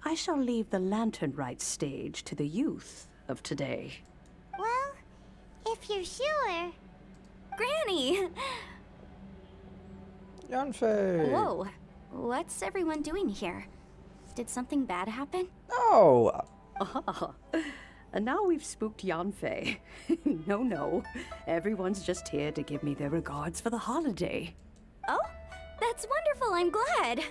I shall leave the Lantern Rite stage to the youth of today. Well, if you're sure. Granny! Yanfei! Whoa, what's everyone doing here? Did something bad happen? No! Ah, and now we've spooked Yanfei. No, everyone's just here to give me their regards for the holiday. Oh, that's wonderful, I'm glad.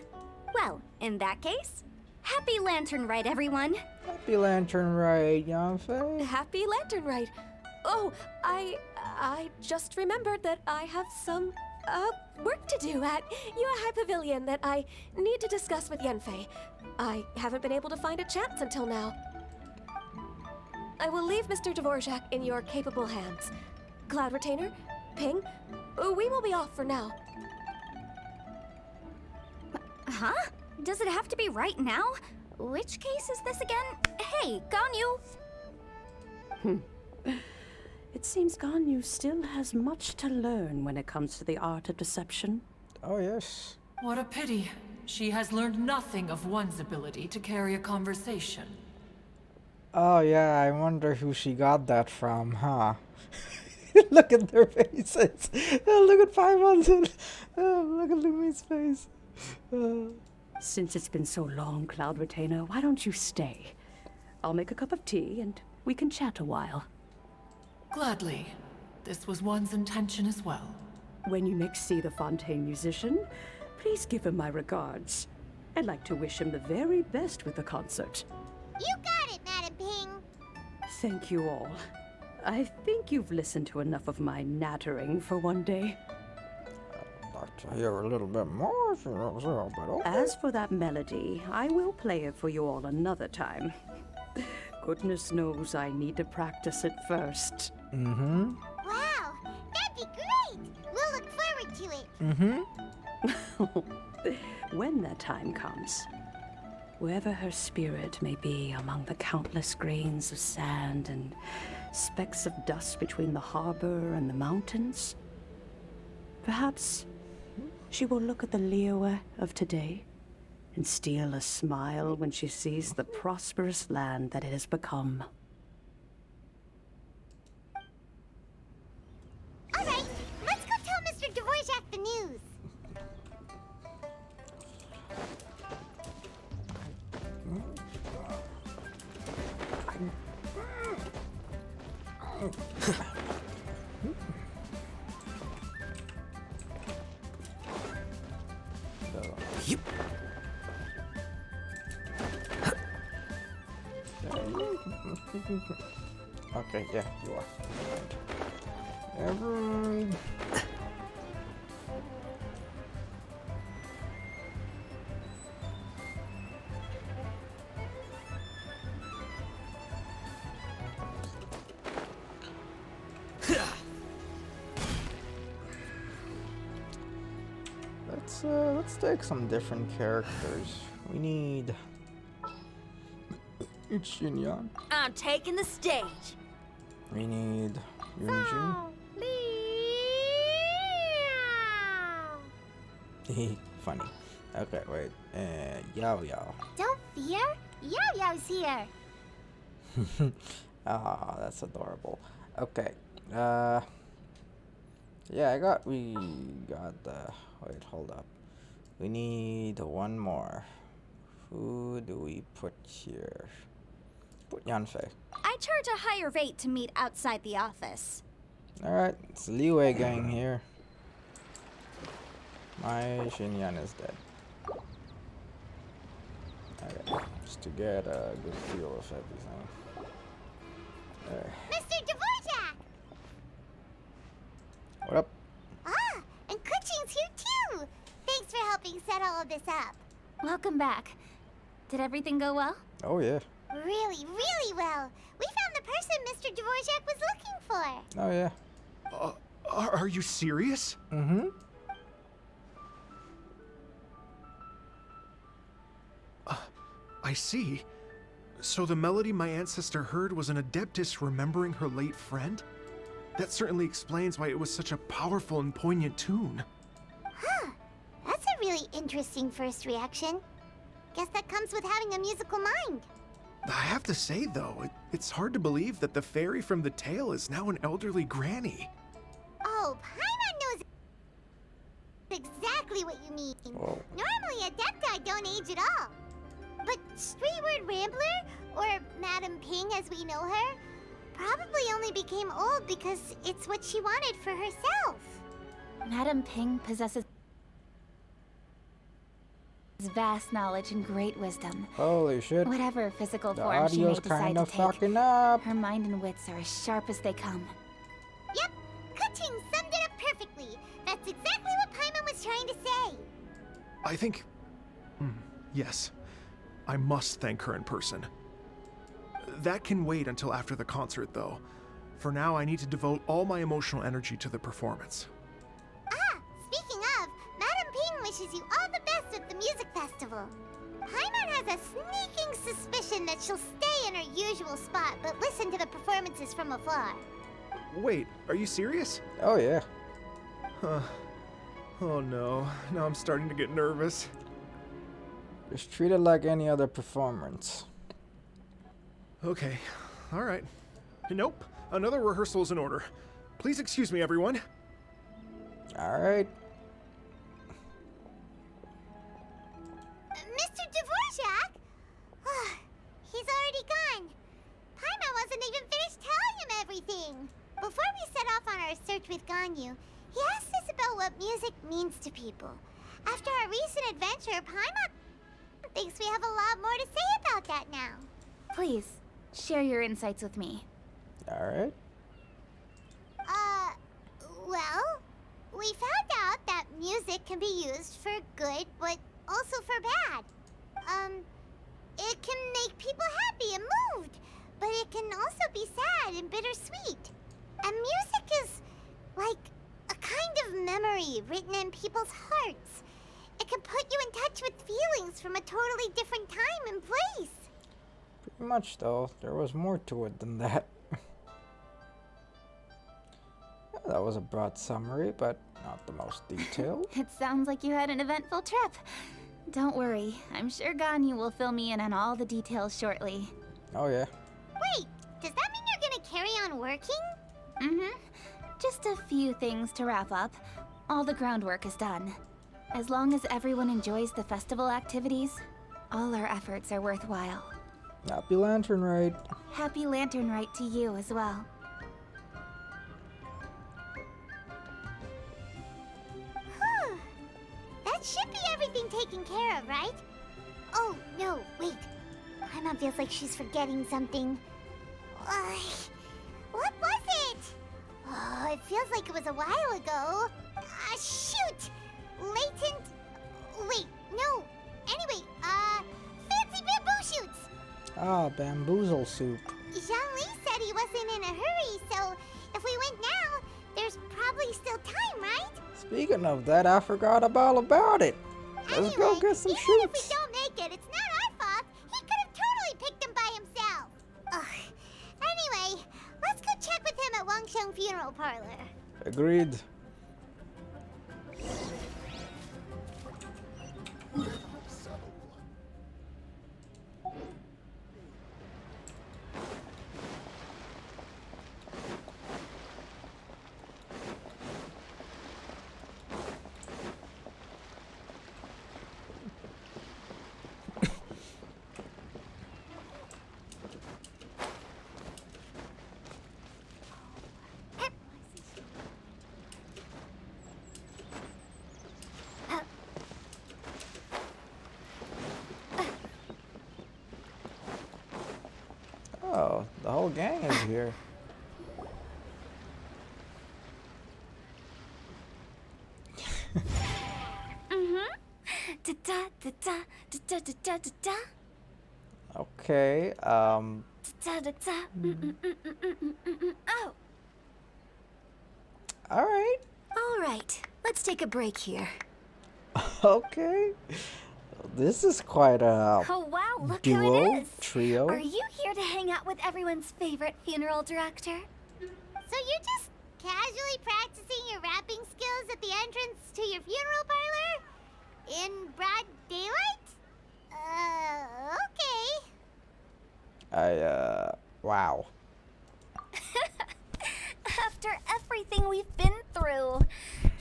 Well, in that case, happy Lantern Rite, everyone. Happy Lantern Rite, Yanfei. Happy Lantern Rite. Oh, I just remembered that I have some, work to do at Yuehai Pavilion that I need to discuss with Yanfei. I haven't been able to find a chance until now. I will leave Mr. Dvorak in your capable hands. Cloud Retainer, Ping, we will be off for now. Huh? Does it have to be right now? Which case is this again? Hey, Ganyu! It seems Ganyu still has much to learn when it comes to the art of deception. Oh, yes. What a pity. She has learned nothing of one's ability to carry a conversation. Oh, yeah, I wonder who she got that from, huh? Look at their faces. Oh, look at Paimon. Oh, look at Lumi's face. Since it's been so long, Cloud Retainer, why don't you stay? I'll make a cup of tea and we can chat a while. Gladly. This was one's intention as well. When you next see the Fontaine musician, please give him my regards. I'd like to wish him the very best with the concert. You got it, Madam Ping. Thank you all. I think you've listened to enough of my nattering for one day. I'd like to hear a little bit more, but okay. As for that melody, I will play it for you all another time. Goodness knows I need to practice it first. Mm-hmm. Wow, that'd be great. We'll look forward to it. Mm-hmm. When that time comes, wherever her spirit may be among the countless grains of sand and specks of dust between the harbor and the mountains, perhaps she will look at the Liyue of today and steal a smile when she sees the prosperous land that it has become. So. Yep. Okay, yeah, you are. Never mind. Let's take some different characters. We need Ichinyan. I'm taking the stage. We need Yunjin. Funny. Okay, wait. Yao Yao. Don't fear. Yao Yao's here. Ah, that's adorable. Okay. Yeah, we got the. Wait, hold up. We need one more. Who do we put here? Put Yanfei. I charge a higher rate to meet outside the office. Alright, it's the Liyue gang here. My Xinyan is dead. Okay, just to get a good feel of everything. There. Mr. Dvorak! What up? Ah, and Kuchin's here too! Thanks for helping set all of this up. Welcome back. Did everything go well? Oh yeah. Really, really well. We found the person Mr. Dvorak was looking for. Oh yeah. Are you serious? Mm-hmm. I see. So the melody my ancestor heard was an adeptus remembering her late friend? That certainly explains why it was such a powerful and poignant tune. Huh. That's a really interesting first reaction. Guess that comes with having a musical mind. I have to say, though, it's hard to believe that the fairy from the tale is now an elderly granny. Oh, Paimon knows exactly what you mean. Whoa. Normally, Adepti don't age at all. But Streetward Rambler, or Madame Ping as we know her, probably only became old because it's what she wanted for herself. Madame Ping possesses vast knowledge and great wisdom. Holy shit. Whatever physical The form she may audio's decide kind to of take, fucking up. her mind and wits are as sharp as they come. Yep, Kuching summed it up perfectly. That's exactly what Paimon was trying to say. I think... yes. I must thank her in person. That can wait until after the concert, though. For now, I need to devote all my emotional energy to the performance. Ah, speaking of, Madame Ping wishes you all the best at the music festival. Paimon has a sneaking suspicion that she'll stay in her usual spot, but listen to the performances from afar. Wait, are you serious? Oh yeah. Oh no, now I'm starting to get nervous. Just treat it like any other performance. Okay, alright. Nope, another rehearsal is in order. Please excuse me, everyone. Alright. Mr. Dvorak? He's already gone. Paimon wasn't even finished telling him everything. Before we set off on our search with Ganyu, he asked us about what music means to people. After our recent adventure, Paimon thinks we have a lot more to say about that now. Please, share your insights with me. Alright. Well, we found out that music can be used for good, but also for bad. It can make people happy and moved, but it can also be sad and bittersweet. And music is like a kind of memory written in people's hearts. It can put you in touch with feelings from a totally different time and place. Pretty much though. There was more to it than that. Yeah, that was a broad summary, but not the most detailed. It sounds like you had an eventful trip. Don't worry, I'm sure Ganyu will fill me in on all the details shortly. Oh yeah. Wait, does that mean you're gonna carry on working? Mm-hmm. Just a few things to wrap up. All the groundwork is done. As long as everyone enjoys the festival activities, all our efforts are worthwhile. Happy Lantern Ride. Happy Lantern Rite to you as well. That That should be everything taken care of, right? Oh, no, wait. Paimon feels like she's forgetting something. What was it? Oh, it feels like it was a while ago. Shoot! Latent... Wait, no. Anyway, fancy bamboo shoots! Ah, bamboozle soup. Zhongli said he wasn't in a hurry, so if we went now, there's probably still time, right? Speaking of that, I forgot all about it. Let's go Anyway, get some even if we shoots. don't make it, it's not our fault. He could have totally picked them by himself. Ugh. Anyway, let's go check with him at Wangsheng Funeral Parlor. Agreed. Oh, the whole gang is here. Da da da da da da da da da. Okay, Da da da. Oh, alright. all right. Let's take a break here. Okay. This is quite a Oh wow, look who duo, it is. trio. Are you here to hang out with everyone's favorite funeral director? So you're just casually practicing your rapping skills at the entrance to your funeral parlor? In broad daylight? Okay. Wow. After everything we've been through.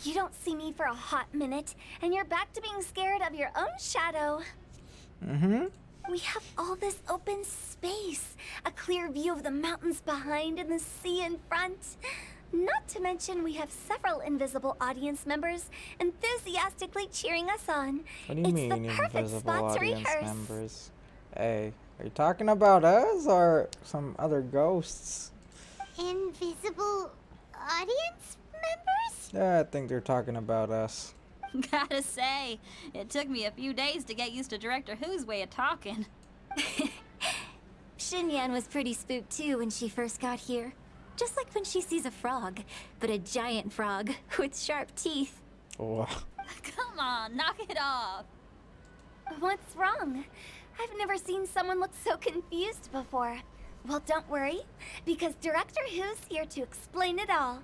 You don't see me for a hot minute, and you're back to being scared of your own shadow. Mm-hmm. We have all this open space, a clear view of the mountains behind and the sea in front. Not to mention we have several invisible audience members enthusiastically cheering us on. What do you It's mean, the perfect invisible spot to audience rehearse. members? Hey, are you talking about us or some other ghosts? Invisible audience members? Yeah, I think they're talking about us. Gotta say, it took me a few days to get used to Director Who's way of talking. Xinyan was pretty spooked too when she first got here. Just like when she sees a frog, but a giant frog with sharp teeth. Wow. Come on, knock it off. What's wrong? I've never seen someone look so confused before. Well, don't worry, because Director Who's here to explain it all.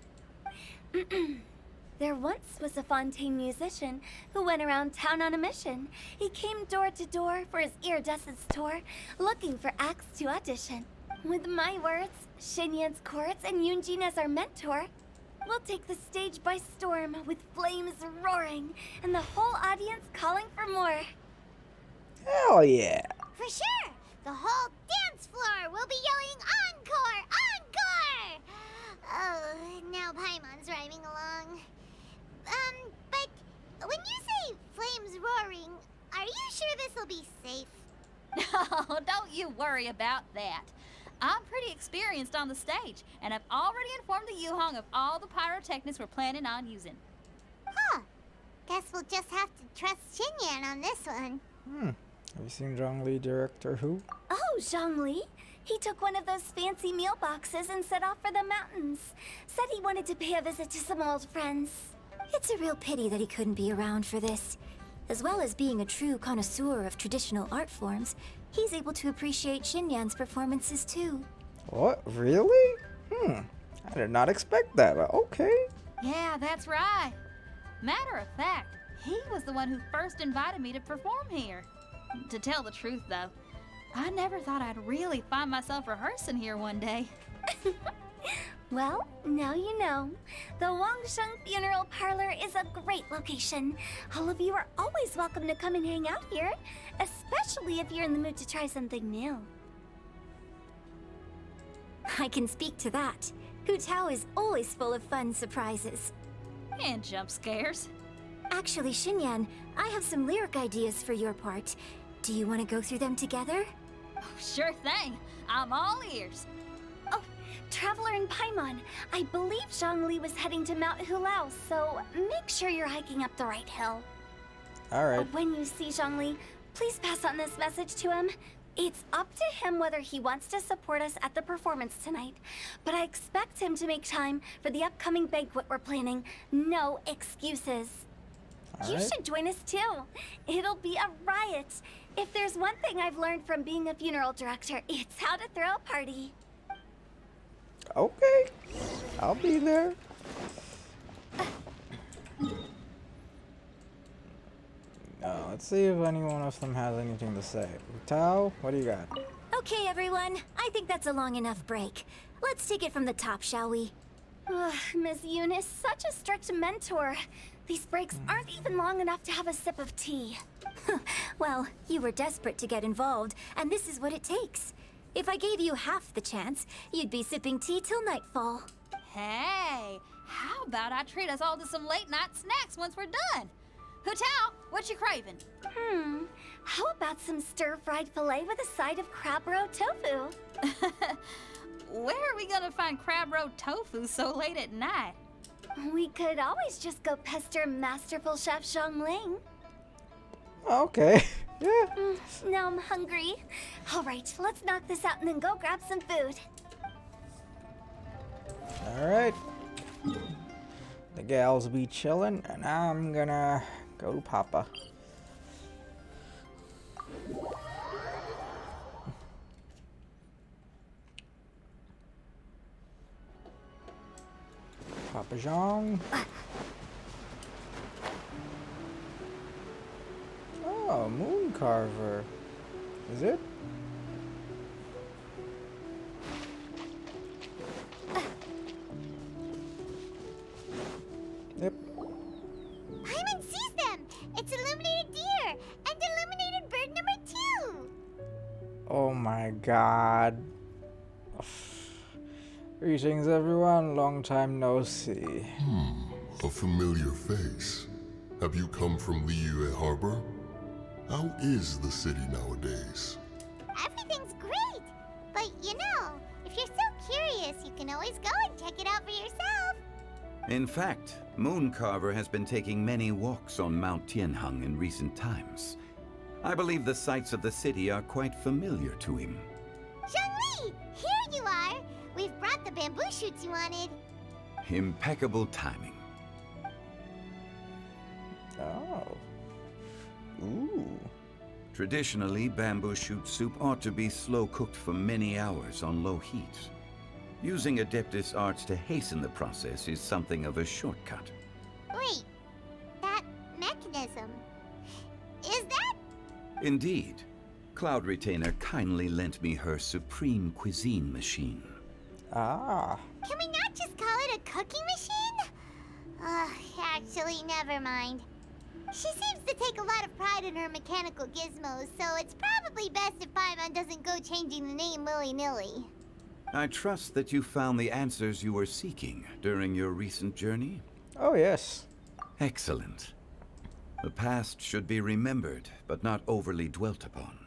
There once was a Fontaine musician who went around town on a mission. He came door to door for his iridescence tour, looking for acts to audition. With my words, Xinyan's chords, and Yunjin as our mentor, we'll take the stage by storm with flames roaring and the whole audience calling for more. Hell yeah. For sure! The whole dance floor will be yelling encore! Encore! Oh, now Paimon's rhyming along. But when you say flames roaring, are you sure this'll be safe? No, don't you worry about that. I'm pretty experienced on the stage, and I've already informed the Yuhong of all the pyrotechnics we're planning on using. Huh. Guess we'll just have to trust Xinyan on this one. Have you seen Zhongli Director Who? Oh, Zhongli. He took one of those fancy meal boxes and set off for the mountains. Said he wanted to pay a visit to some old friends. It's a real pity that he couldn't be around for this. As well as being a true connoisseur of traditional art forms, he's able to appreciate Xinyan's performances too. What? Really? I did not expect that, but okay. Yeah, that's right. Matter of fact, he was the one who first invited me to perform here. To tell the truth, though, I never thought I'd really find myself rehearsing here one day. Well, now you know. The Wangsheng Funeral Parlor is a great location. All of you are always welcome to come and hang out here, especially if you're in the mood to try something new. I can speak to that. Hu Tao is always full of fun surprises. And jump scares. Actually, Xinyan, I have some lyric ideas for your part. Do you want to go through them together? Oh, sure thing. I'm all ears. Oh, Traveler in Paimon, I believe Zhongli was heading to Mount Hulao, so make sure you're hiking up the right hill. Alright. When you see Zhongli, please pass on this message to him. It's up to him whether he wants to support us at the performance tonight, but I expect him to make time for the upcoming banquet we're planning. No excuses. You should join us too. It'll be a riot. If there's one thing I've learned from being a funeral director, it's how to throw a party. Okay. I'll be there. Now, let's see if any one of them has anything to say. Tao, what do you got? Okay, everyone. I think that's a long enough break. Let's take it from the top, shall we? Ugh, Miss Eunice, such a strict mentor. These breaks aren't even long enough to have a sip of tea. Well, you were desperate to get involved, and this is what it takes. If I gave you half the chance, you'd be sipping tea till nightfall. Hey, how about I treat us all to some late night snacks once we're done? Hutao, what you craving? How about some stir-fried filet with a side of crab roe tofu? Where are we gonna find crab roe tofu so late at night? We could always just go pester masterful chef Zhongling. Okay. Yeah. Now I'm hungry. All right, let's knock this out and then go grab some food. Alright. The gals be chilling, and I'm gonna go to Papa. Papa Zhang. Oh, Moon Carver. Is it? Yep. Paimon sees them! It's illuminated deer! And illuminated bird number 2! Oh my god. Greetings everyone, long time no see. A familiar face. Have you come from Liyue Harbor? How is the city nowadays? Everything's great! But you know, if you're so curious, you can always go and check it out for yourself. In fact, Mooncarver has been taking many walks on Mount Tianheng in recent times. I believe the sights of the city are quite familiar to him. Zhongli! Here you are! We've brought the bamboo shoots you wanted. Impeccable timing. Oh. Ooh. Traditionally, bamboo shoot soup ought to be slow cooked for many hours on low heat. Using Adeptus arts to hasten the process is something of a shortcut. Wait, that mechanism, is that? Indeed. Cloud Retainer kindly lent me her supreme cuisine machine. Ah. Can we not just call it a cooking machine? Actually, never mind. She seems to take a lot of pride in her mechanical gizmos, so it's probably best if Paimon doesn't go changing the name willy-nilly. I trust that you found the answers you were seeking during your recent journey? Oh, yes. Excellent. The past should be remembered, but not overly dwelt upon.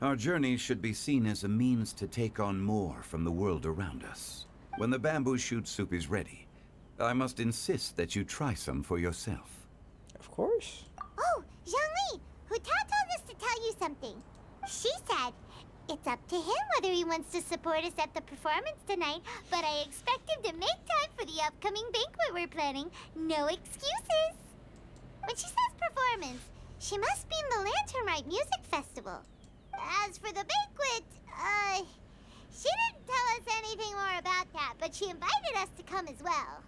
Our journey should be seen as a means to take on more from the world around us. When the bamboo shoot soup is ready, I must insist that you try some for yourself. Of course. Oh, Zhongli! Hutao told us to tell you something. She said, it's up to him whether he wants to support us at the performance tonight, but I expect him to make time for the upcoming banquet we're planning. No excuses! When she says performance, she must mean the Lantern Rite Music Festival. As for the banquet, she didn't tell us anything more about that, but she invited us to come as well.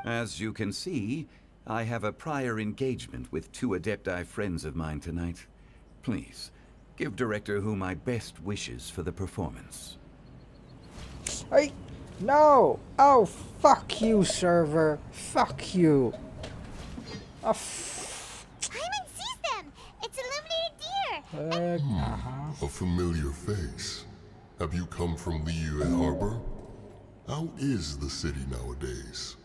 As you can see, I have a prior engagement with 2 Adepti friends of mine tonight. Please, give Director Hu my best wishes for the performance. Hey, no! Oh, fuck you, server. Fuck you. Oh, Paimon sees them! It's illuminated deer! A familiar face. Have you come from Liyue Harbor? How is the city nowadays?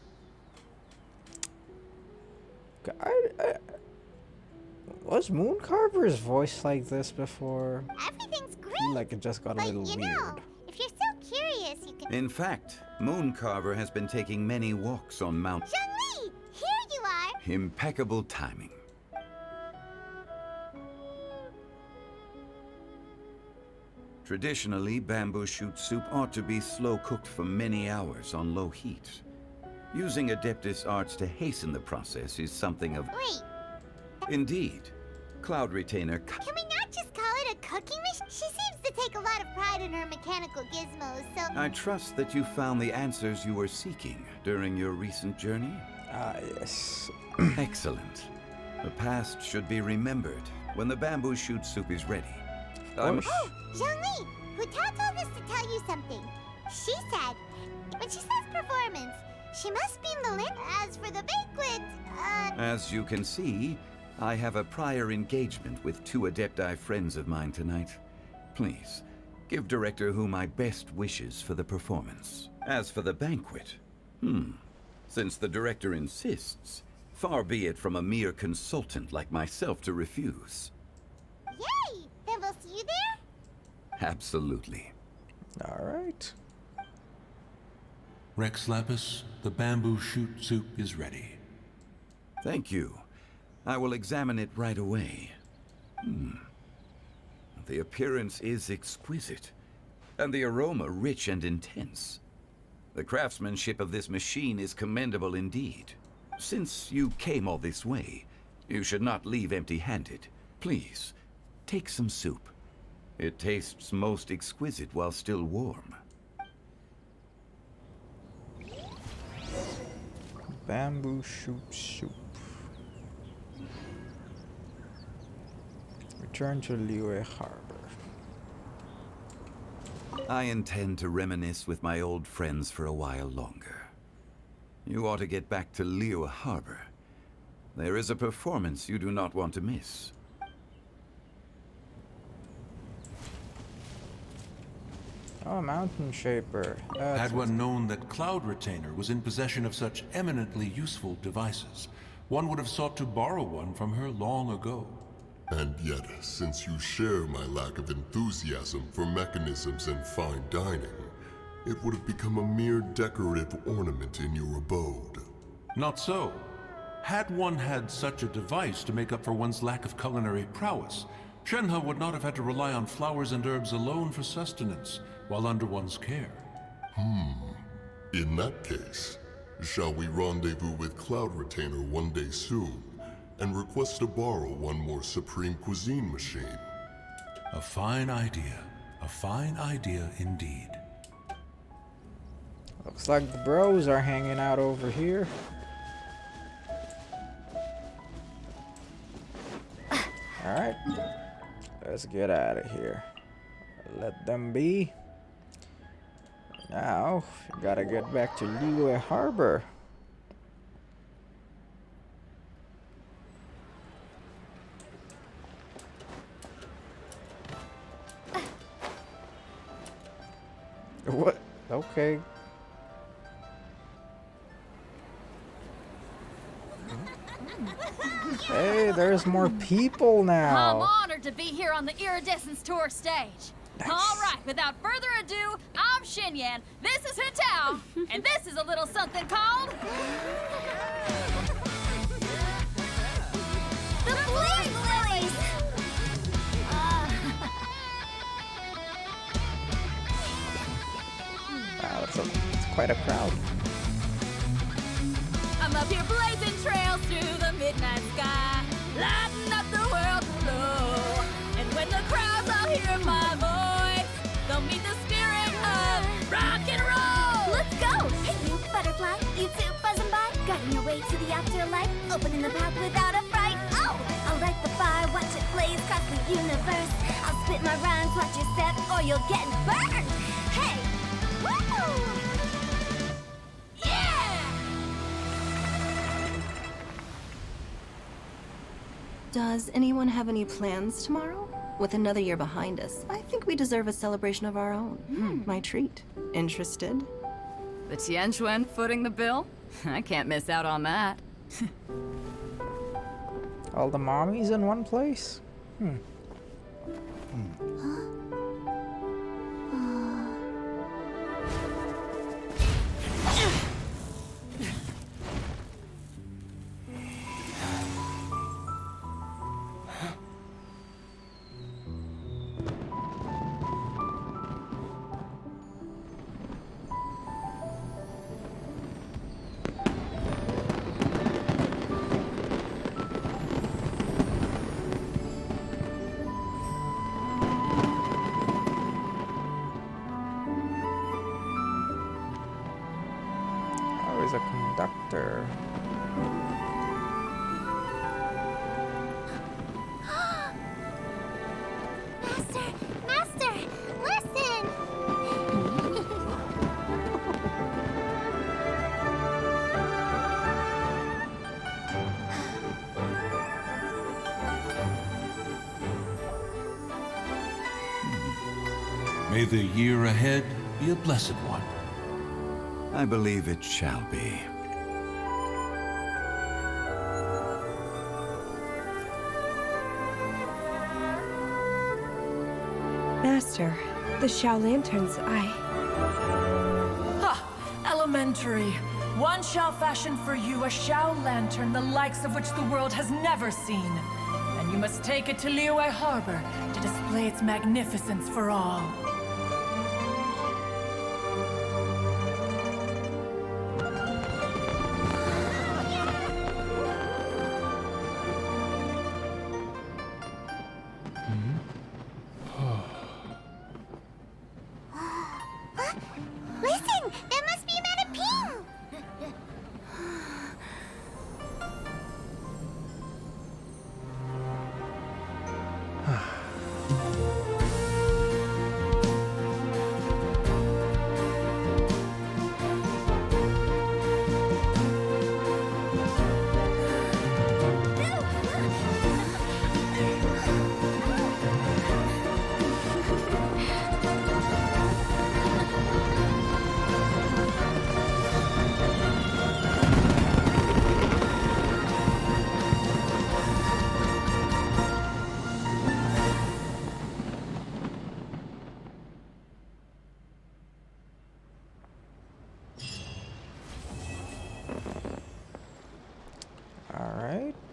Was Mooncarver's voice like this before? Everything's great. I feel like it just got a little you weird. know, if you're so curious, you can... In fact, Mooncarver has been taking many walks on Mount... Zhongli! Here you are! Impeccable timing. Traditionally, bamboo shoot soup ought to be slow-cooked for many hours on low heat. Using Adeptus arts to hasten the process is something of... Wait. Indeed. Cloud Retainer... Can we not just call it a cooking machine? She seems to take a lot of pride in her mechanical gizmos, so... I trust that you found the answers you were seeking during your recent journey? Ah, yes. Excellent. The past should be remembered when the bamboo shoot soup is ready. Oh, Zhongli! Huta told us to tell you something. She said, when she says performance, she must mean the limp. As for the banquet, As you can see, I have a prior engagement with 2 Adepti friends of mine tonight. Please, give Director Hu my best wishes for the performance. As for the banquet, since the Director insists, far be it from a mere consultant like myself to refuse. Yay! Then we'll see you there? Absolutely. Alright. Rex Lapis, the bamboo shoot soup is ready. Thank you. I will examine it right away. The appearance is exquisite, and the aroma rich and intense. The craftsmanship of this machine is commendable indeed. Since you came all this way, you should not leave empty-handed. Please, take some soup. It tastes most exquisite while still warm. Bamboo shoot soup. Return to Liyue Harbor. I intend to reminisce with my old friends for a while longer. You ought to get back to Liyue Harbor. There is a performance you do not want to miss. Oh, Mountain Shaper. Had one known that Cloud Retainer was in possession of such eminently useful devices, one would have sought to borrow one from her long ago. And yet, since you share my lack of enthusiasm for mechanisms and fine dining, it would have become a mere decorative ornament in your abode. Not so. Had one had such a device to make up for one's lack of culinary prowess, Shenhe would not have had to rely on flowers and herbs alone for sustenance, while under one's care. In that case, shall we rendezvous with Cloud Retainer one day soon, and request to borrow one more Supreme Cuisine machine? A fine idea. A fine idea indeed. Looks like the bros are hanging out over here. Alright. Let's get out of here. Let them be. Now, we gotta get back to Liyue Harbor. What? Okay. Hey, there's more people now. I'm honored to be here on the Iridescence Tour stage. Nice. All right, without further ado, I'm Xinyan, this is Hitao, and this is a little something called... The Blaze Lilies! Wow, it's quite a crowd. I'm up here blazing trails through the midnight sky, lighting up the world below. And when the crowds all hear my voice, they'll meet the spirit of rock and roll. Let's go! Hey, you butterfly, you two buzzing by, guiding your way to the afterlife, opening the path without a fright. Oh, I'll light the fire, watch it blaze across the universe. I'll spit my rhymes, watch you step, or you'll get burned. Hey, woo! Does anyone have any plans tomorrow? With another year behind us, I think we deserve a celebration of our own. My treat. Interested? The Tianquan footing the bill? I can't miss out on that. All the mommies in one place? Oh, he's a conductor. Master, listen! May the year ahead be a blessed one. I believe it shall be. Master, the Shao Lanterns, Ha! Elementary. One shall fashion for you a Shao Lantern the likes of which the world has never seen. And you must take it to Liyue Harbor to display its magnificence for all. Listen! That must be Mana Ping!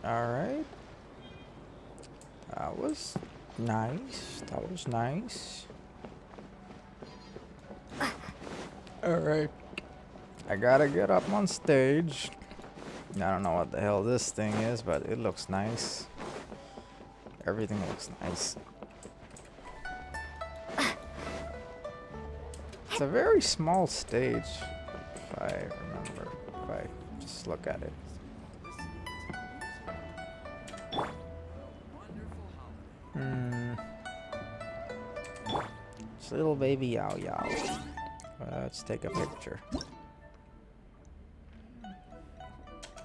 Alright. That was nice. Alright. I gotta get up on stage. I don't know what the hell this thing is, but it looks nice. Everything looks nice. It's a very small stage, if I remember. If I just look at it. It's little baby Yao Yao. Let's take a picture.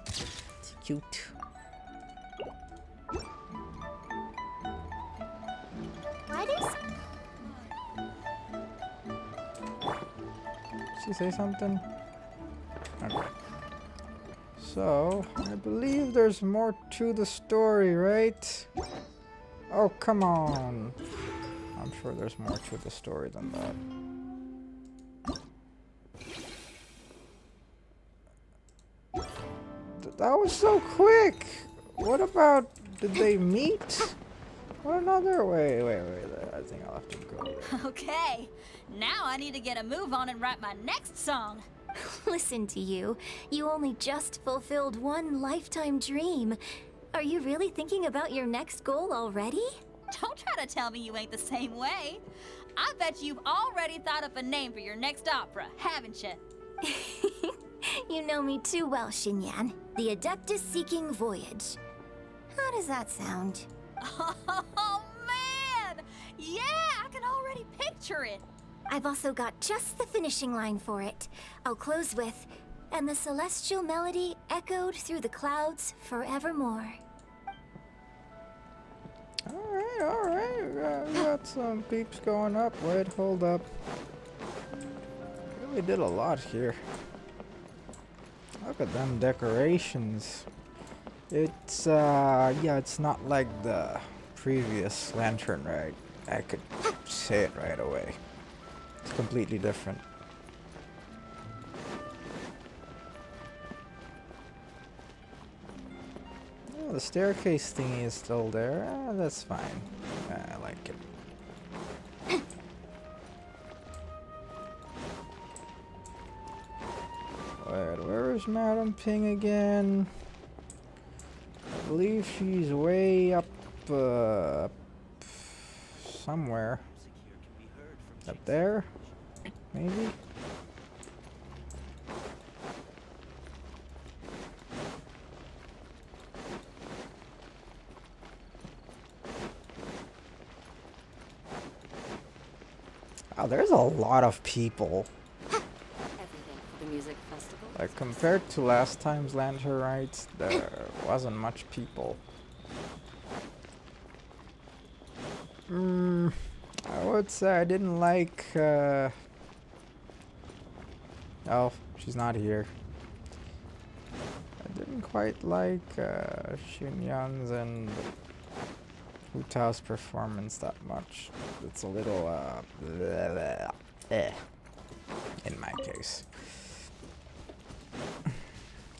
It's cute. What is... Did she say something? Okay. So, I believe there's more to the story, right? Oh, come on. I'm sure there's more to the story than that. That was so quick! What about... did they meet? What another... Wait. I think I'll have to go. Okay, now I need to get a move on and write my next song. Listen to you. You only just fulfilled one lifetime dream. Are you really thinking about your next goal already? Don't try to tell me you ain't the same way. I bet you've already thought up a name for your next opera, haven't you? You know me too well, Xinyan. The Adeptus Seeking Voyage. How does that sound? Oh, man! Yeah, I can already picture it. I've also got just the finishing line for it. I'll close with, and the celestial melody echoed through the clouds forevermore. Alright. We got some peeps going up. Wait, hold up. Really did a lot here. Look at them decorations. It's yeah, it's not like the previous lantern ride. I could say it right away. It's completely different. Oh, the staircase thingy is still there. That's fine. I like it. Wait, where is Madam Ping again? I believe she's way up, somewhere. Up there? Maybe? Oh, there's a lot of people. Everything for the music festival. Like, compared to last time's lantern rides, there wasn't much people. I would say I didn't like, oh, she's not here. I didn't quite like, Xinyan's and Hu Tao's performance that much. It's a little, in my case.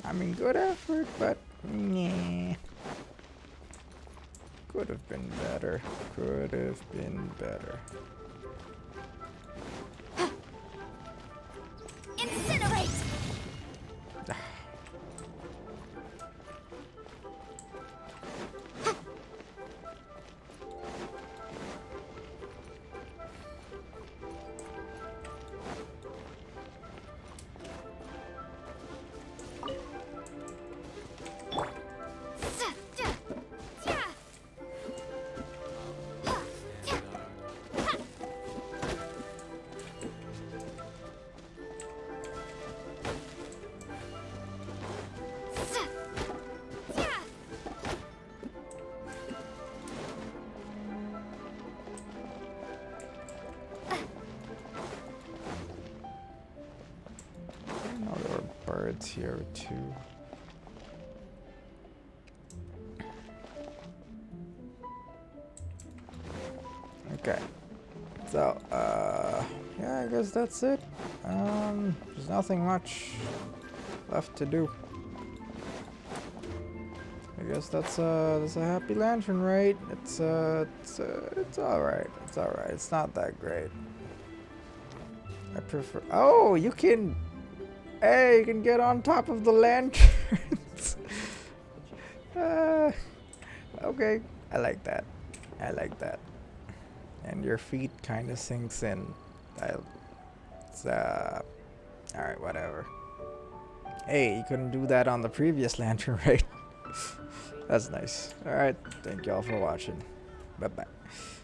I mean, good effort, but nah. Could have been better. Could have been better. Incinerate! Birds here too. Okay. So, yeah, I guess that's it. There's nothing much left to do. I guess that's a happy lantern, right? It's alright. It's alright. It's not that great. I prefer. Oh, you can. Hey, you can get on top of the lanterns. Okay, I like that. I like that. And your feet kind of sinks in. Alright, whatever. Hey, you couldn't do that on the previous lantern, right? That's nice. Alright, thank y'all for watching. Bye-bye.